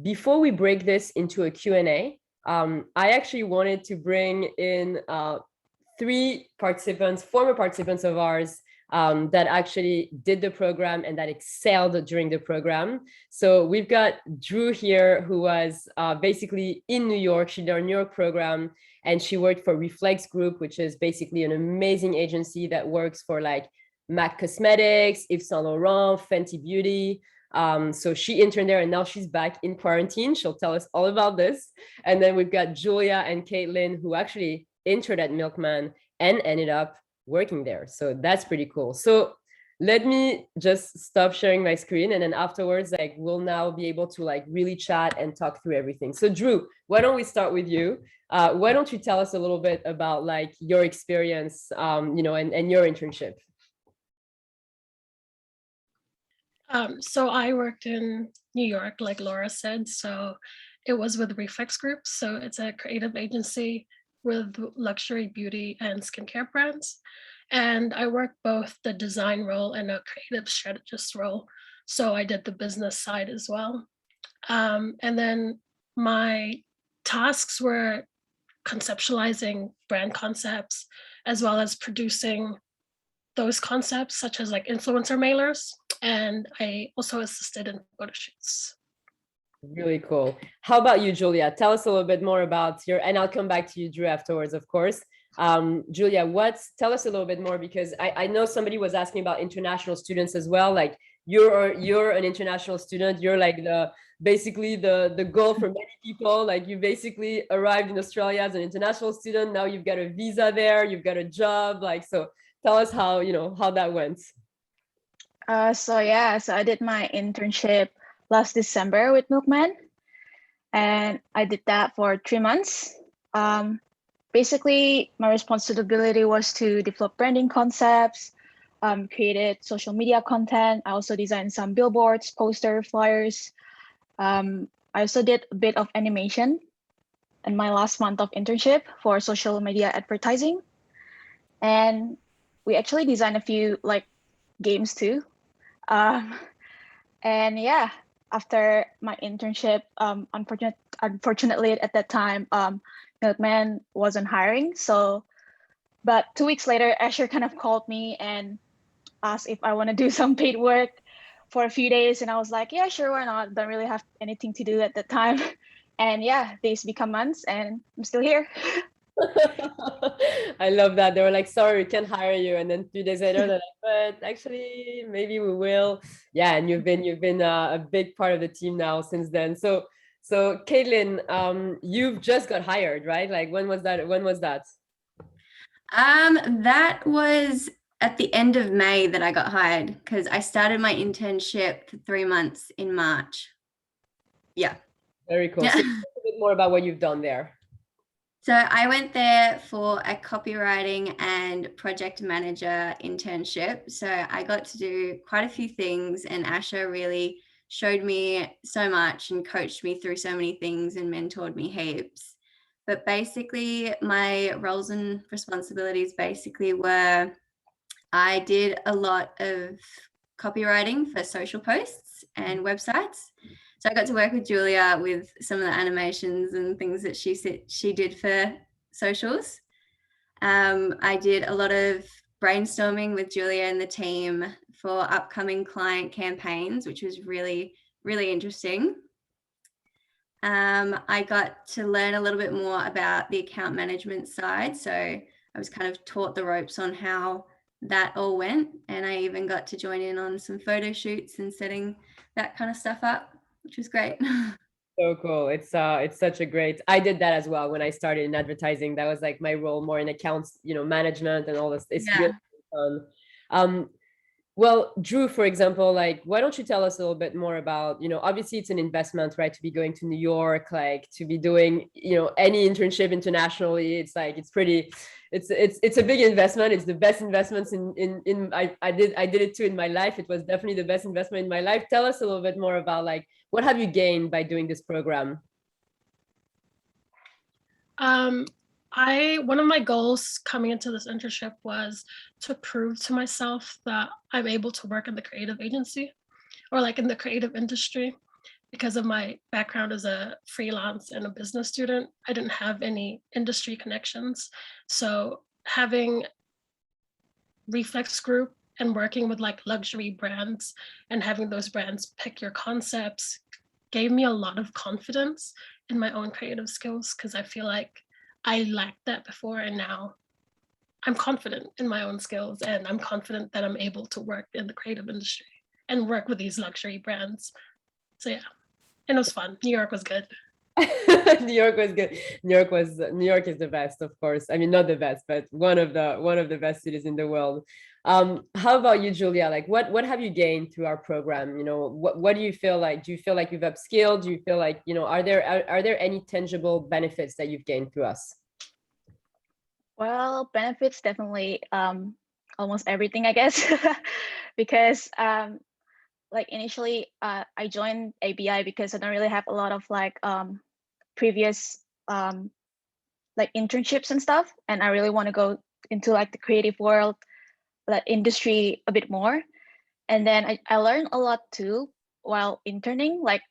Before we break this into a Q&A, I actually wanted to bring in three participants, former participants of ours, that actually did the program and that excelled during the program. So we've got Drew here, who was basically in New York. She did our New York program, and she worked for Reflex Group, which is basically an amazing agency that works for like MAC Cosmetics, Yves Saint Laurent, Fenty Beauty. So she interned there, and now she's back in quarantine. She'll tell us all about this. And then we've got Julia and Caitlin, who actually interned at Milkman and ended up working there. So that's pretty cool. So let me just stop sharing my screen, and then afterwards, like, we'll now be able to like really chat and talk through everything. So Drew, why don't we start with you? Why don't you tell us a little bit about like your experience, you know, and your internship? So I worked in New York, like Laura said. So it was with Reflex Group. So it's a creative agency with luxury beauty and skincare brands. And I worked both the design role and a creative strategist role. So I did the business side as well. And then my tasks were conceptualizing brand concepts, as well as producing those concepts, such as like influencer mailers. And I also assisted in photo shoots. Really cool. How about you, Julia? Tell us a little bit more about your, and I'll come back to you, Drew, afterwards, of course. Julia, tell us a little bit more, because I know somebody was asking about international students as well. Like you're an international student. You're like basically the goal for many people. Like you basically arrived in Australia as an international student. Now you've got a visa there, you've got a job. Like, so tell us how, you know, how that went. So I did my internship last December with Milkman, and I did that for 3 months. Basically, my responsibility was to develop branding concepts, created social media content. I also designed some billboards, posters, flyers. I also did a bit of animation in my last month of internship for social media advertising. And we actually designed a few like games too. And yeah, after my internship, unfortunately at that time, Milkman wasn't hiring. So, but 2 weeks later, Asher kind of called me and asked if I want to do some paid work for a few days. And I was like, yeah, sure, why not? Don't really have anything to do at that time. And yeah, days become months and I'm still here. I love that. They were like, sorry, we can't hire you. And then 3 days later, they're like, but actually, maybe we will. Yeah, and you've been a big part of the team now since then. So Caitlin, you've just got hired, right? Like, when was that? That was at the end of May that I got hired, because I started my internship for 3 months in March. Yeah. Very cool. So a bit more about what you've done there. So I went there for a copywriting and project manager internship. So I got to do quite a few things, and Asha really showed me so much and coached me through so many things and mentored me heaps. But basically my roles and responsibilities basically were, I did a lot of copywriting for social posts and websites. So I got to work with Julia with some of the animations and things that she did for socials. I did a lot of brainstorming with Julia and the team for upcoming client campaigns, which was really, really interesting. I got to learn a little bit more about the account management side. So I was kind of taught the ropes on how that all went. And I even got to join in on some photo shoots and setting that kind of stuff up, which was great. So cool. It's such a great, I did that as well when I started in advertising. That was like my role more in accounts, management and all this. It's really fun. Well, Drew, for example, like, why don't you tell us a little bit more about, obviously it's an investment, right? To be going to New York, like to be doing, any internship internationally. It's like, it's a big investment. It's the best investments I did it too in my life. It was definitely the best investment in my life. Tell us a little bit more about like, what have you gained by doing this program? One of my goals coming into this internship was to prove to myself that I'm able to work in the creative agency or like in the creative industry. Because of my background as a freelance and a business student, I didn't have any industry connections. So having Reflex Group and working with like luxury brands and having those brands pick your concepts gave me a lot of confidence in my own creative skills, because I feel like I lacked that before, and now I'm confident in my own skills, and I'm confident that I'm able to work in the creative industry and work with these luxury brands. So yeah, and it was fun. New York was good. New York was good. New York is the best, of course. I mean, not the best, but one of the best cities in the world. How about you, Julia? Like, what have you gained through our program? What do you feel like? Do you feel like you've upskilled? Do you feel like, are there any tangible benefits that you've gained through us? Well, benefits definitely almost everything, I guess, because like initially I joined ABI because I don't really have a lot of like previous like internships and stuff, and I really want to go into like the creative world, like industry a bit more. And then I learned a lot too while interning. Like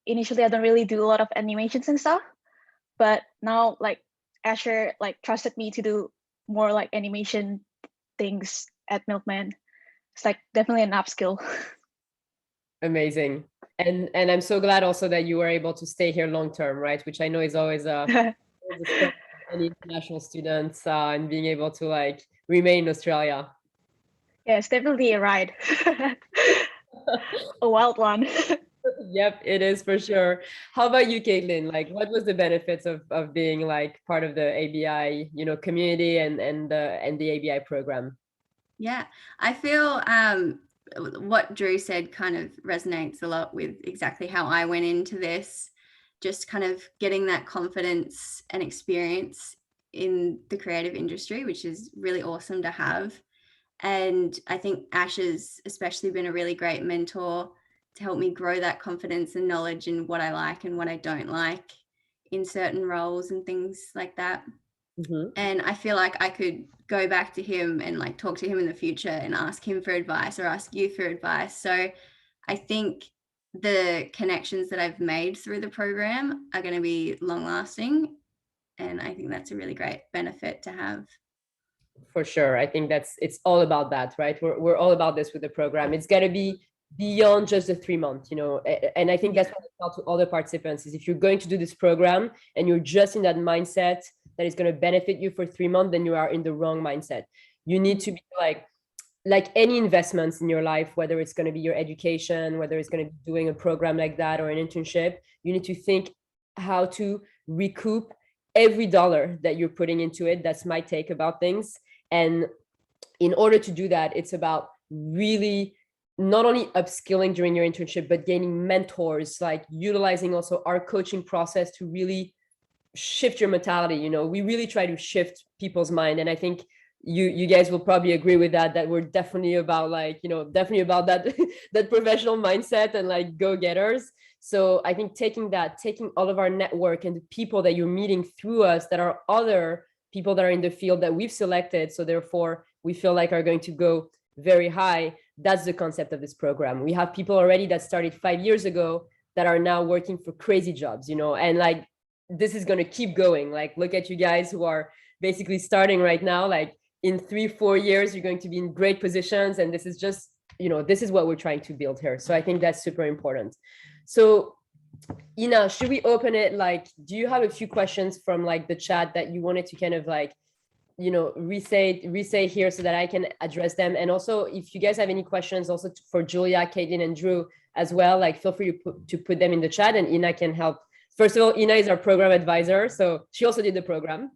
initially I don't really do a lot of animations and stuff, but now like Asher like trusted me to do more like animation things at Milkman. It's like definitely an upskill. Amazing. And I'm so glad also that you were able to stay here long term, right? Which I know is always a any international students and being able to like remain in Australia. Yeah, it's definitely a ride. A wild one. Yep, it is for sure. How about you, Caitlin? Like, what was the benefits of being like part of the ABI, community and the ABI program? Yeah, I feel what Drew said kind of resonates a lot with exactly how I went into this, just kind of getting that confidence and experience in the creative industry, which is really awesome to have. And I think Ash has especially been a really great mentor to help me grow that confidence and knowledge in what I like and what I don't like in certain roles and things like that. Mm-hmm. And I feel like I could go back to him and like talk to him in the future and ask him for advice or ask you for advice. So I think the connections that I've made through the program are going to be long lasting. And I think that's a really great benefit to have. For sure. I think it's all about that, right? We're all about this with the program. It's got to be beyond just the 3 months, and I think that's what I tell to all the participants is if you're going to do this program and you're just in that mindset that is going to benefit you for 3 months, then you are in the wrong mindset. You need to be like any investments in your life, whether it's going to be your education, whether it's going to be doing a program like that or an internship, you need to think how to recoup every dollar that you're putting into it. That's my take about things. And in order to do that, it's about really not only upskilling during your internship, but gaining mentors, like utilizing also our coaching process to really shift your mentality. We really try to shift people's mind. And I think you guys will probably agree with that we're definitely about like, definitely about that that professional mindset and like go-getters. So I think taking all of our network and the people that you're meeting through us that are other people that are in the field that we've selected, so therefore we feel like are going to go very high. That's the concept of this program. We have people already that started 5 years ago that are now working for crazy jobs, and like this is going to keep going. Like, look at you guys who are basically starting right now. Like in 3-4 years, you're going to be in great positions. And this is just, this is what we're trying to build here. So I think that's super important. So Ina, should we open it? Like, do you have a few questions from like the chat that you wanted to kind of like, re-say here so that I can address them? And also, if you guys have any questions also for Julia, Caitlin, and Drew as well, like feel free to put them in the chat and Ina can help. First of all, Ina is our program advisor, so she also did the program.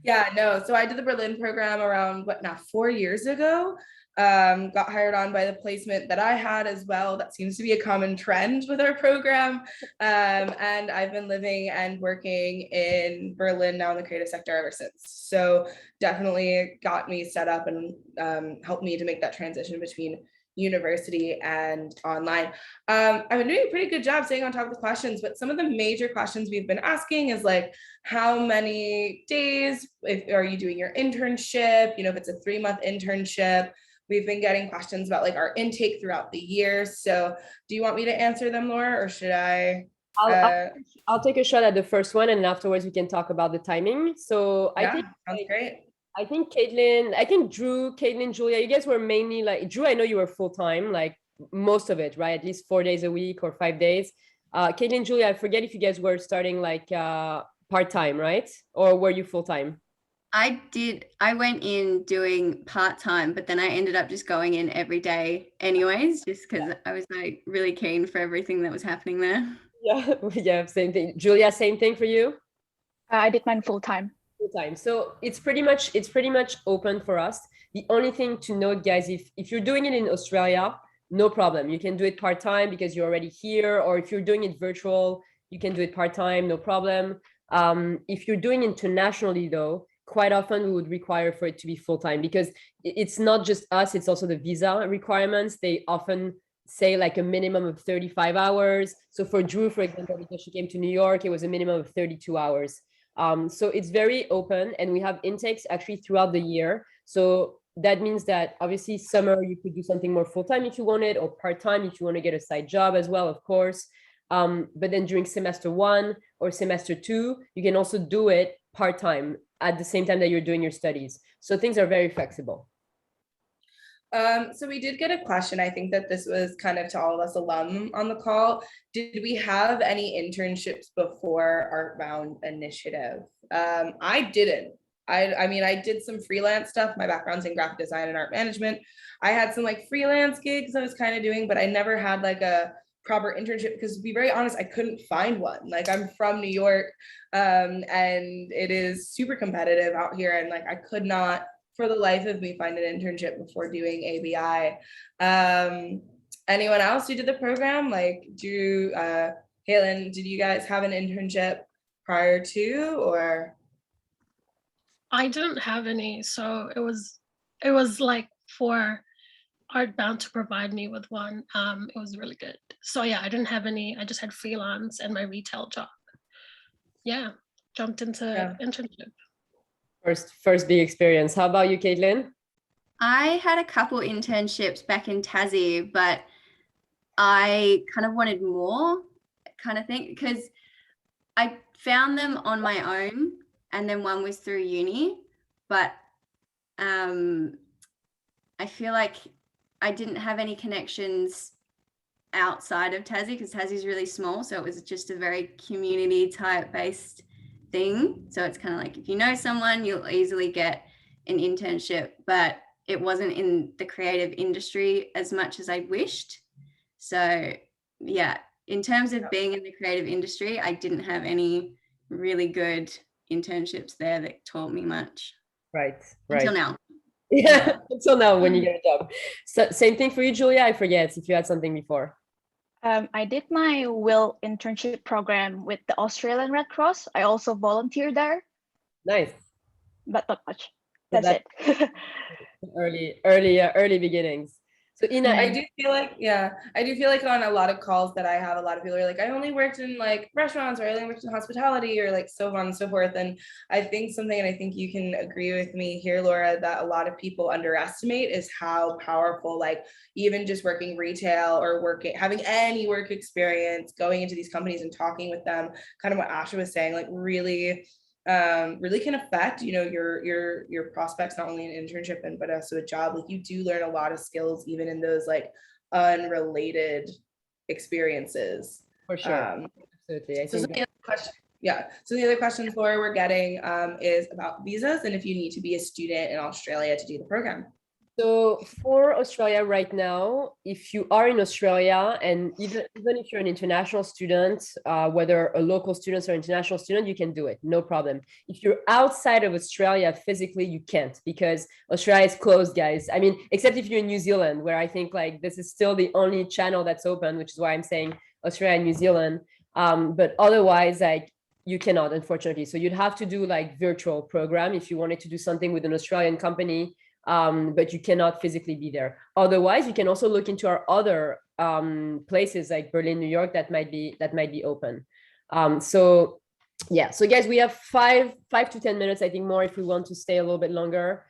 Yeah, no. So I did the Berlin program around 4 years ago. Got hired on by the placement that I had as well. That seems to be a common trend with our program. And I've been living and working in Berlin now in the creative sector ever since. So definitely got me set up and helped me to make that transition between university and online. I've been doing a pretty good job staying on top of the questions, but some of the major questions we've been asking is like, how many days are you doing your internship? If it's a 3-month internship. We've been getting questions about like our intake throughout the year. So do you want me to answer them, Laura, or should I? I'll take a shot at the first one and afterwards we can talk about the timing. So yeah, I think sounds great. I think Drew, Caitlin, Julia, you guys were mainly like, Drew, I know you were full-time, like most of it, right? At least 4 days a week or 5 days. Caitlin, Julia, I forget if you guys were starting like part-time, right? Or were you full-time? I went in doing part-time, but then I ended up just going in every day anyways, just because I was like really keen for everything that was happening there. Yeah, same thing. Julia, same thing for you? I did mine full-time. Full-time. So it's pretty much open for us. The only thing to note, guys, if you're doing it in Australia, no problem. You can do it part-time because you're already here, or if you're doing it virtual, you can do it part-time, no problem. If you're doing internationally though, quite often we would require for it to be full-time because it's not just us, it's also the visa requirements. They often say like a minimum of 35 hours. So for Drew, for example, because she came to New York, it was a minimum of 32 hours. So it's very open and we have intakes actually throughout the year. So that means that obviously summer, you could do something more full-time if you wanted, or part-time if you want to get a side job as well, of course. But then during semester 1 or semester 2, you can also do it part-time at the same time that you're doing your studies. So things are very flexible. So we did get a question. I think that this was kind of to all of us alum on the call. Did we have any internships before ArtBound Initiative? I didn't. I mean, I did some freelance stuff. My background's in graphic design and art management. I had some like freelance gigs I was kind of doing, but I never had like a proper internship because, to be very honest, I couldn't find one. Like, I'm from New York, and it is super competitive out here, and like I could not for the life of me find an internship before doing ABI. Anyone else who did the program? Like, Caitlin, did you guys have an internship prior to, or? I didn't have any, so it was like for ArtBound to provide me with one. It was really good. So yeah, I didn't have any. I just had freelance and my retail job. Yeah, jumped into internship. First big experience. How about you, Caitlin? I had a couple internships back in Tassie, but I kind of wanted more kind of thing because I found them on my own and then one was through uni, but I feel like I didn't have any connections outside of Tassie because Tassie is really small. So it was just a very community type based thing. So it's kind of like if you know someone, you'll easily get an internship, but it wasn't in the creative industry as much as I wished. So yeah, in terms of being in the creative industry, I didn't have any really good internships there that taught me much. Right. Until now. Yeah, until now when you get a job. So same thing for you, Julia. I forget if you had something before. I did my Will internship program with the Australian Red Cross. I also volunteered there. Nice. But not much. that's it. early beginnings. So Ina, I do feel like on a lot of calls that I have, a lot of people are like, I only worked in like restaurants, or I only worked in hospitality, or like so on and so forth. And I think something, and I think you can agree with me here, Laura, that a lot of people underestimate is how powerful, like even just working retail or having any work experience, going into these companies and talking with them, kind of what Asha was saying, like really can affect, you know, your prospects, not only an internship but also a job. Like you do learn a lot of skills even in those like unrelated experiences. for sure. Absolutely. I think So the other questions, Laura, we're getting is about visas and if you need to be a student in Australia to do the program. so for Australia right now, if you are in Australia, and even if you're an international student, whether a local student or international student, you can do it, no problem. If you're outside of Australia physically, you can't, because Australia is closed, guys. I mean, except if you're in New Zealand, where I think like this is still the only channel that's open, which is why I'm saying Australia and New Zealand. But otherwise, like you cannot, unfortunately. So you'd have to do like virtual program if you wanted to do something with an Australian company. But you cannot physically be there. Otherwise, you can also look into our other places like Berlin, New York, that might be open. So yeah, so guys, we have 5 to 10 minutes, I think, more if we want to stay a little bit longer.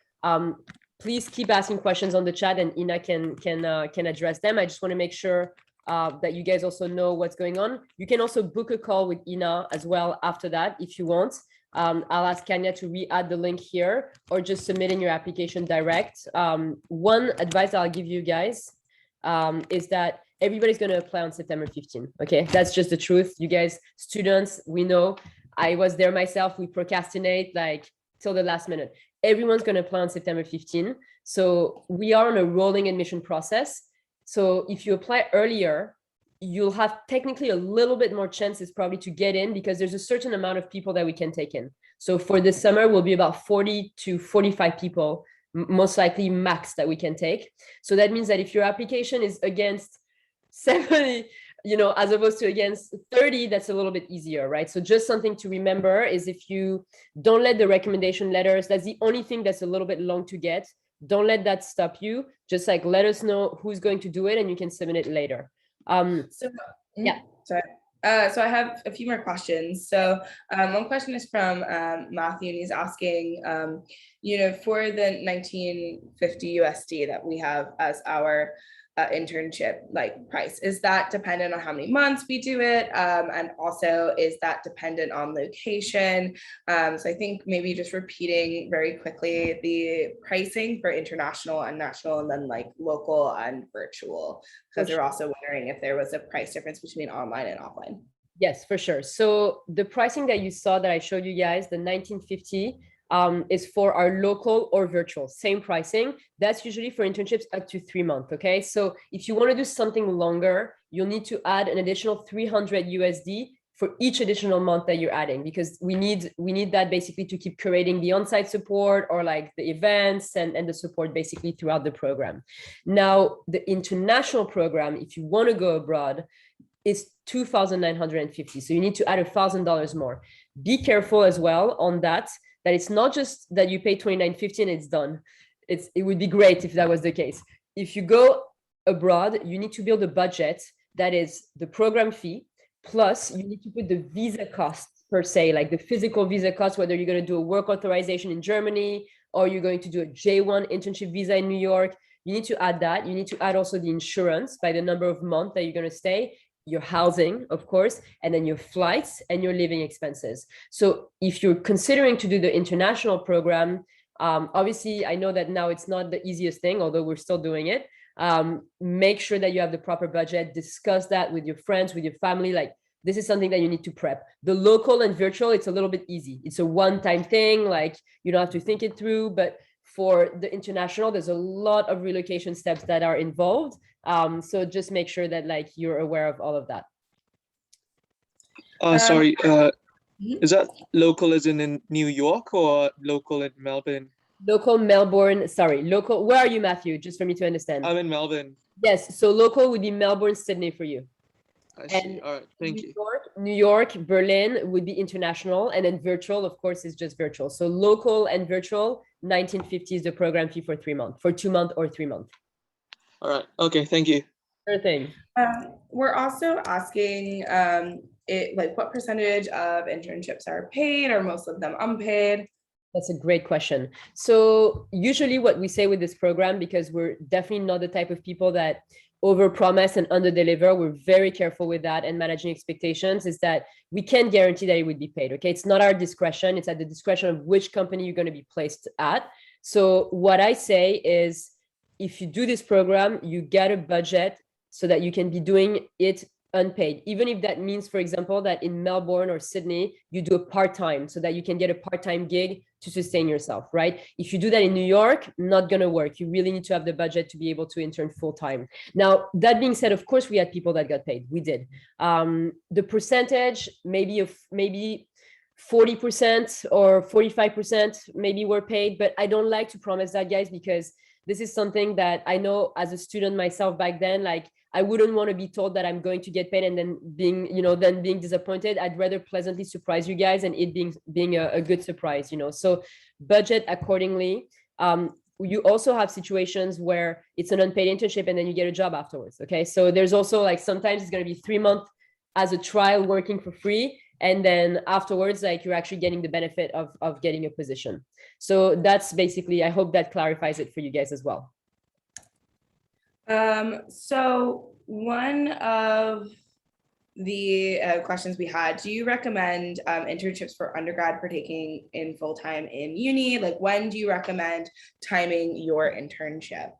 Please keep asking questions on the chat, and Ina can address them. I just want to make sure that you guys also know what's going on. You can also book a call with Ina as well after that if you want. I'll ask Kanya to re-add the link here, or just submit in your application direct. One advice I'll give you guys is that everybody's going to apply on September 15th. Okay, that's just the truth. You guys, students, we know. I was there myself. We procrastinate like till the last minute. Everyone's going to apply on September 15th. So we are on a rolling admission process. So if you apply earlier, you'll have technically a little bit more chances probably to get in, because there's a certain amount of people that we can take in. So for this summer, will be about 40 to 45 people, most likely max, that we can take. So that means that if your application is against 70, you know, as opposed to against 30, that's a little bit easier, right? So just something to remember is, if you don't let the recommendation letters, that's the only thing that's a little bit long to get. Don't let that stop you. Just like let us know who's going to do it, and you can submit it later. So I have a few more questions. So one question is from Matthew, and he's asking, you know, for the 1950 USD that we have as our internship like price, is that dependent on how many months we do it, and also is that dependent on location? So I think maybe just repeating very quickly the pricing for international and national, and then like local and virtual, because they're also wondering if there was a price difference between online and offline. Yes, for sure. So the pricing that you saw that I showed you guys, the 1950, is for our local or virtual, same pricing. That's usually for internships up to 3 months. Okay, so if you want to do something longer, you'll need to add an additional 300 USD for each additional month that you're adding, because we need that basically to keep creating the on-site support, or like the events and the support basically throughout the program. Now, the international program, if you want to go abroad, is 2,950. So you need to add $1,000 more. Be careful as well on that it's not just that you pay 2,950 and it's done. It would be great if that was the case. If you go abroad, you need to build a budget that is the program fee, plus you need to put the visa costs per se, like the physical visa costs, whether you're going to do a work authorization in Germany, or you're going to do a J1 internship visa in New York. You need to add that. You need to add also the insurance by the number of months that you're going to stay, your housing, of course, and then your flights and your living expenses. So if you're considering to do the international program, obviously, I know that now it's not the easiest thing, although we're still doing it. Make sure that you have the proper budget. Discuss that with your friends, with your family. Like, this is something that you need to prep. The local and virtual, it's a little bit easy. It's a one-time thing. Like, you don't have to think it through. But for the international, there's a lot of relocation steps that are involved. So just make sure that like you're aware of all of that. Sorry, is that local as in New York, or local in Melbourne? Local Melbourne, sorry, local. Where are you, Matthew? Just for me to understand. I'm in Melbourne. Yes, so local would be Melbourne, Sydney for you. I see. All right, thank you. New York New York, Berlin would be international, and then virtual, of course, is just virtual. So local and virtual, 1950 is the program fee for 3 months, for 2 months or 3 months. All right. Okay. Thank you. Sure thing. We're also asking like what percentage of internships are paid, or most of them unpaid? That's a great question. So usually what we say with this program, because we're definitely not the type of people that overpromise and underdeliver, we're very careful with that and managing expectations, is that we can't guarantee that it would be paid. Okay, it's not our discretion. It's at the discretion of which company you're going to be placed at. So what I say is, if you do this program, you get a budget so that you can be doing it unpaid, even if that means, for example, that in Melbourne or Sydney, you do a part-time so that you can get a part-time gig to sustain yourself, right? If you do that in New York, not going to work. You really need to have the budget to be able to intern full-time. Now, that being said, of course, we had people that got paid. We did. The percentage, maybe 40% or 45% maybe were paid, but I don't like to promise that, guys, because this is something that I know as a student myself back then, like, I wouldn't want to be told that I'm going to get paid and then being disappointed. I'd rather pleasantly surprise you guys and it being a good surprise, So budget accordingly. You also have situations where it's an unpaid internship and then you get a job afterwards. Okay. So there's also like, sometimes it's going to be 3 months as a trial working for free. And then afterwards, like, you're actually getting the benefit of getting a position. So that's basically, I hope that clarifies it for you guys as well. So one of the questions we had, do you recommend internships for undergrad partaking in full-time in uni? Like, when do you recommend timing your internship?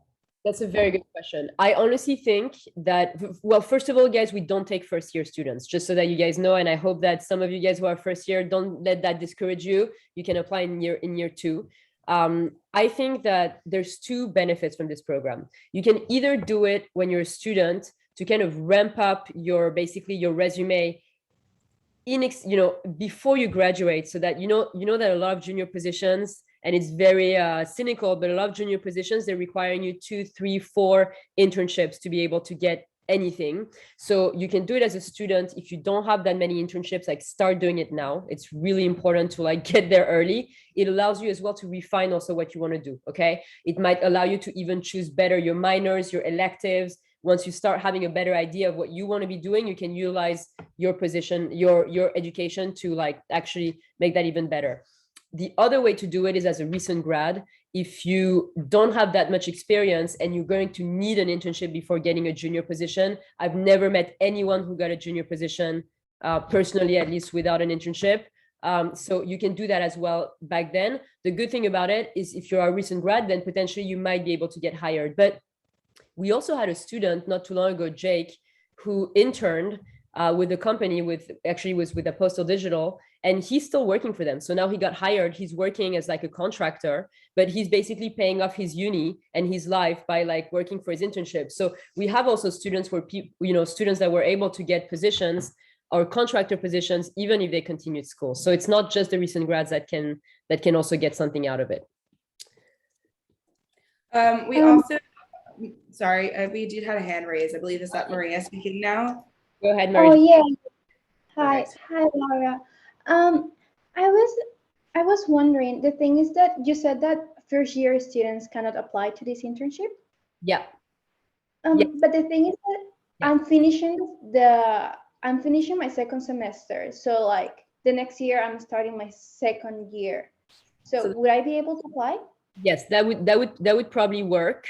That's a very good question. I honestly think that, well, first of all, guys, we don't take first-year students, just so that you guys know. And I hope that some of you guys who are first year, don't let that discourage you. You can apply in year 2. I think that there's 2 benefits from this program. You can either do it when you're a student to kind of ramp up your resume before you graduate, so that you know that a lot of junior positions, and it's very cynical, but a lot of junior positions, they're requiring you 2, 3, 4 internships to be able to get anything. So you can do it as a student. If you don't have that many internships, like, start doing it now. It's really important to like get there early. It allows you as well to refine also what you want to do. Okay. It might allow you to even choose better your minors, your electives. Once you start having a better idea of what you want to be doing, you can utilize your position, your education to like actually make that even better. The other way to do it is as a recent grad. If you don't have that much experience and you're going to need an internship before getting a junior position, I've never met anyone who got a junior position, personally, at least, without an internship. So you can do that as well back then. The good thing about it is, if you're a recent grad, then potentially you might be able to get hired. But we also had a student not too long ago, Jake, who interned with the company, was with a Postal Digital, and he's still working for them. So now he got hired. He's working as like a contractor, but he's basically paying off his uni and his life by like working for his internship. So we have also students students that were able to get positions or contractor positions, even if they continued school. So it's not just the recent grads that can also get something out of it. We also, sorry, we did have a hand raised. I believe, is that Maria speaking now? Go ahead, Maria. Oh yeah. Hi, Perfect. hi, Laura. I was wondering, the thing is that you said that first year students cannot apply to this internship. Yeah. But the thing is that I'm finishing my second semester. So like the next year I'm starting my second year. So would I be able to apply? Yes, that would probably work.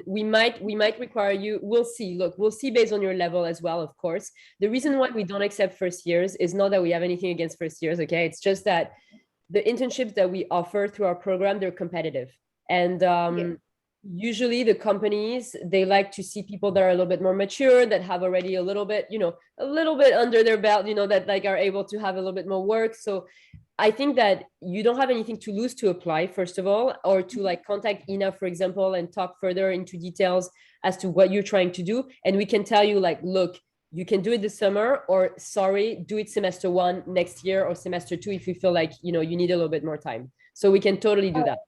We might require you. We'll see. Look, we'll see based on your level as well, of course. The reason why we don't accept first years is not that we have anything against first years. Okay, it's just that the internships that we offer through our program, they're competitive, and usually the companies, they like to see people that are a little bit more mature, that have already a little bit under their belt, that like are able to have a little bit more work. So I think that you don't have anything to lose to apply, first of all, or to like contact Ina, for example, and talk further into details as to what you're trying to do. And we can tell you like, look, you can do it this summer, or sorry, do it semester 1 next year or semester 2 if you feel like, you need a little bit more time. So we can totally do that.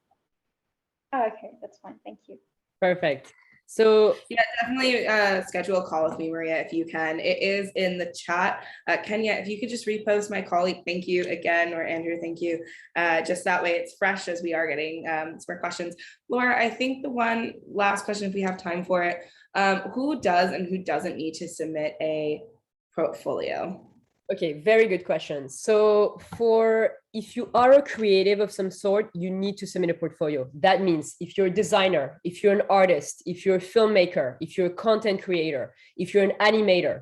Oh, okay, that's fine. Thank you. Perfect. So yeah, definitely schedule a call with me, Maria, if you can. It is in the chat. Kenya, if you could just repost my colleague, thank you again, or Andrew, thank you. Just that way it's fresh as we are getting some more questions. Laura, I think the one last question, if we have time for it, who does and who doesn't need to submit a portfolio? Okay, very good question. So if you are a creative of some sort, you need to submit a portfolio. That means if you're a designer, if you're an artist, if you're a filmmaker, if you're a content creator, if you're an animator,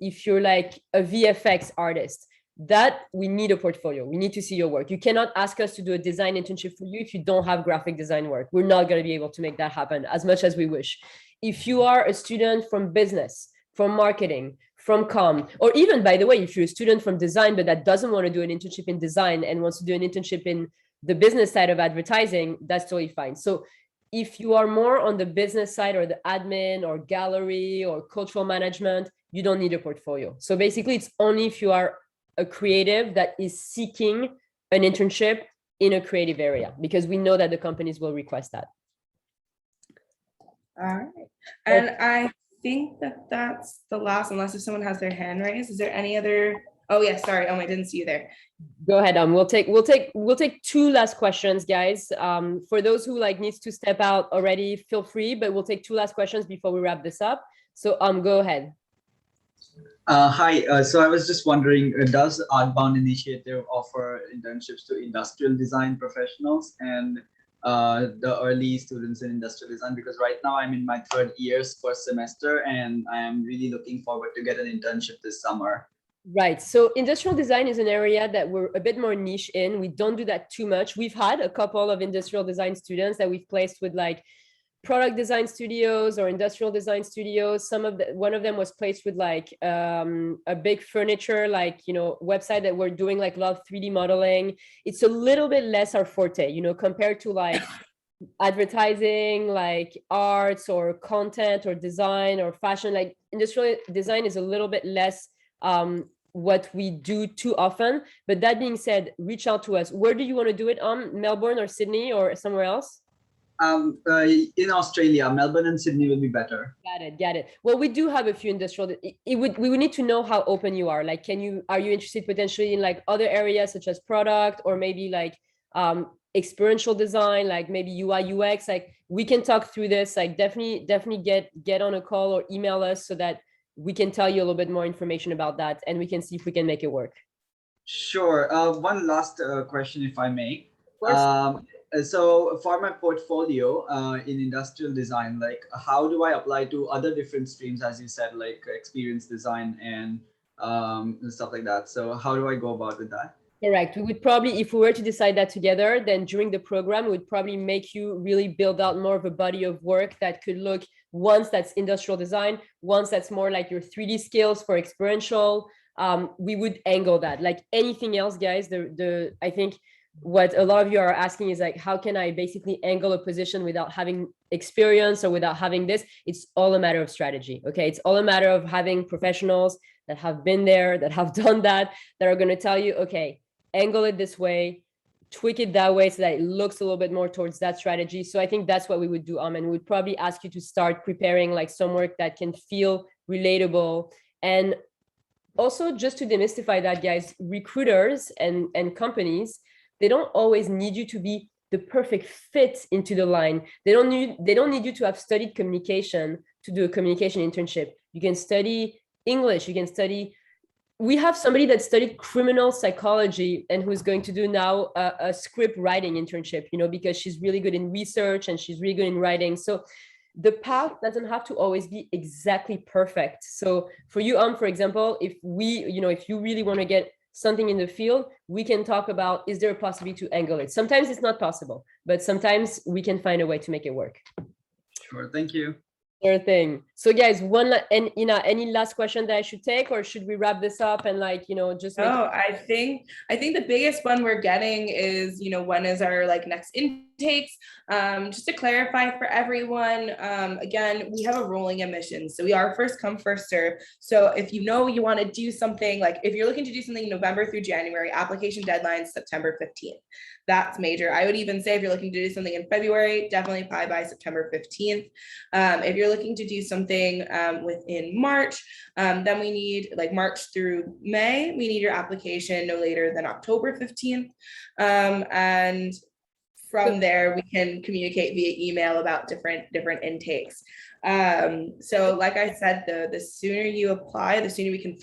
if you're like a VFX artist, that we need a portfolio. We need to see your work. You cannot ask us to do a design internship for you if you don't have graphic design work. We're not going to be able to make that happen as much as we wish. If you are a student from business, from marketing, from comm, or even, by the way, if you're a student from design, but that doesn't want to do an internship in design and wants to do an internship in the business side of advertising, that's totally fine. So if you are more on the business side or the admin or gallery or cultural management, you don't need a portfolio. So basically, it's only if you are a creative that is seeking an internship in a creative area, because we know that the companies will request that. All right. And I think that's the last, unless if someone has their hand raised. Is there any other? Oh yeah, sorry. I didn't see you there. Go ahead. We'll take two last questions, guys. For those who needs to step out already, feel free, but we'll take two last questions before we wrap this up. So go ahead. Hi. So I was just wondering, does ArtBound Initiative offer internships to industrial design professionals and the early students in industrial design? Because right now I'm in my third year's first semester and I am really looking forward to get an internship this summer. Right. So industrial design is an area that we're a bit more niche in. We don't do that too much. We've had a couple of industrial design students that we've placed with product design studios or industrial design studios. One of them was placed with a big furniture, website that we're doing a lot of 3D modeling. It's a little bit less our forte, compared to advertising, arts or content or design or fashion. Industrial design is a little bit less what we do too often. But that being said, reach out to us. Where do you want to do it? Melbourne or Sydney or somewhere else? In Australia, Melbourne and Sydney will be better. Got it. Well, we do have a few industrial. We would need to know how open you are. Are you interested potentially in other areas such as product or maybe experiential design, maybe UI UX? We can talk through this. Definitely get on a call or email us so that we can tell you a little bit more information about that and we can see if we can make it work. Sure. One last question, if I may. Of course. So for my portfolio in industrial design, how do I apply to other different streams, as you said, experience design and stuff like that? So how do I go about with that? Correct. We would probably, if we were to decide that together, then during the program, we would probably make you really build out more of a body of work that could look, once that's industrial design, once that's more your 3D skills for experiential. We would angle that. Anything else, guys, I think what a lot of you are asking is how can I basically angle a position without having experience or without having this? It's all a matter of strategy. Okay. It's all a matter of having professionals that have been there, that have done that are going to tell you, okay, angle it this way, tweak it that way so that it looks a little bit more towards that strategy. So I think that's what we would do. And we would probably ask you to start preparing some work that can feel relatable. And also, just to demystify that, guys, recruiters and companies, they don't always need you to be the perfect fit into the line. They don't need you to have studied communication to do a communication internship. You can study English, you can study. We have somebody that studied criminal psychology and who's going to do now a script writing internship, because she's really good in research and she's really good in writing. So the path doesn't have to always be exactly perfect. So for you, for example, if you really want to get something in the field, we can talk about, is there a possibility to angle it? Sometimes it's not possible, but sometimes we can find a way to make it work. Sure, thank you. Sure thing. So guys, any last question that I should take, or should we wrap this up and just I think the biggest one we're getting is, when is our next intakes. Just to clarify for everyone, again, we have a rolling admission. So we are first come, first serve. So if you know you want to do something, like if you're looking to do something November through January, application deadline September 15th. That's major. I would even say if you're looking to do something in February, definitely apply by September 15th. If you're looking to do something within March, then we need like March through May, we need your application no later than October 15th. And from there, we can communicate via email about different intakes. So like I said, the sooner you apply, the sooner we can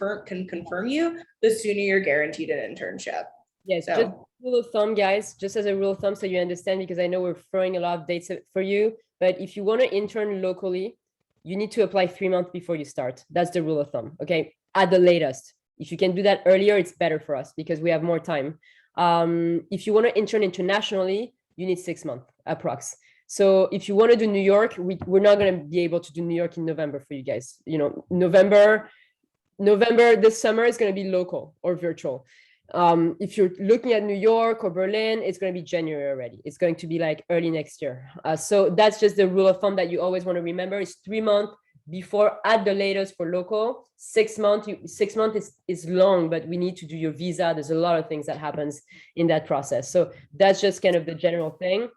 confirm you, the sooner you're guaranteed an internship. Yes, So, just rule of thumb, guys, just as a rule of thumb, so you understand, because I know we're throwing a lot of dates for you, but if you want to intern locally, you need to apply 3 months before you start. That's the rule of thumb, okay? At the latest. If you can do that earlier, it's better for us because we have more time. If you want to intern internationally, you need 6 months approx. So if you want to do New York, we're not going to be able to do New York in November for you guys. You know, November this summer is going to be local or virtual. If you're looking at New York or Berlin, it's going to be January already. It's going to be like early next year. So that's just the rule of thumb that you always want to remember. It's 3 months before at the latest for local. 6 months, 6 months is long, but we need to do your visa. There's a lot of things that happens in that process. So that's just kind of the general thing.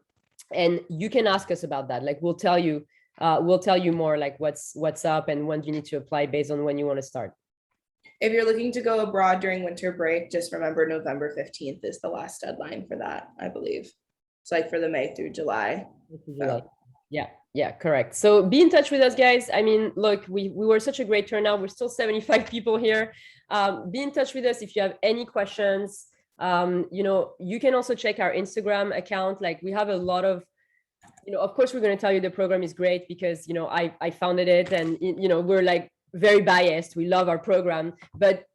And you can ask us about that. Like we'll tell you more like what's up and when you need to apply based on when you want to start. if you're looking to go abroad during winter break, just remember November 15th is the last deadline for that, I believe. It's like for the May through July. So. Yeah, correct. So be in touch with us, guys. I mean, look, we were such a great turnout. We're still 75 people here. Be in touch with us if you have any questions. You know, you can also check our Instagram account. Like we have a lot of, you know, of course, we're going to tell you the program is great because, you know, I founded it and, you know, we're like very biased. We love our program, but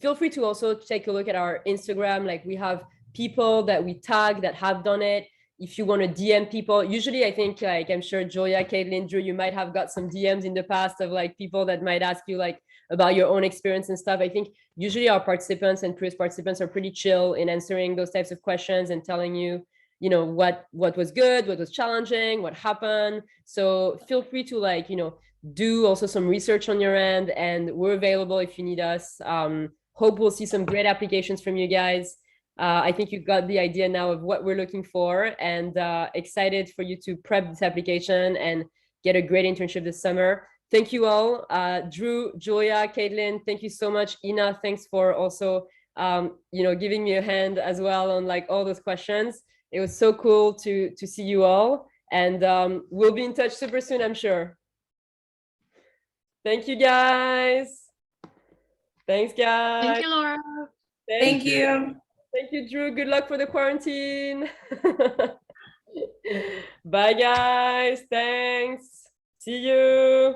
feel free to also take a look at our Instagram. Like we have people that we tag that have done it. If you want to DM people, usually I think like, I'm sure Julia, Caitlin, Drew, you might have got some DMs in the past of like people that might ask you like about your own experience and stuff. I think usually our participants and previous participants are pretty chill in answering those types of questions and telling you, you know, what was good, what was challenging, what happened. So feel free to like, you know, do also some research on your end, and we're available if you need us. Hope we'll see some great applications from you guys. I think you got the idea now of what we're looking for, and excited for you to prep this application and get a great internship this summer. Thank you all. Drew, Julia, Caitlin, thank you so much. Ina, thanks for also, you know, giving me a hand as well on like all those questions. It was so cool to see you all, and we'll be in touch super soon, I'm sure. Thank you, guys. Thanks, guys. Thank you, Laura. Thank you. Thank you, Drew. Good luck for the quarantine. Bye, guys. Thanks. See you.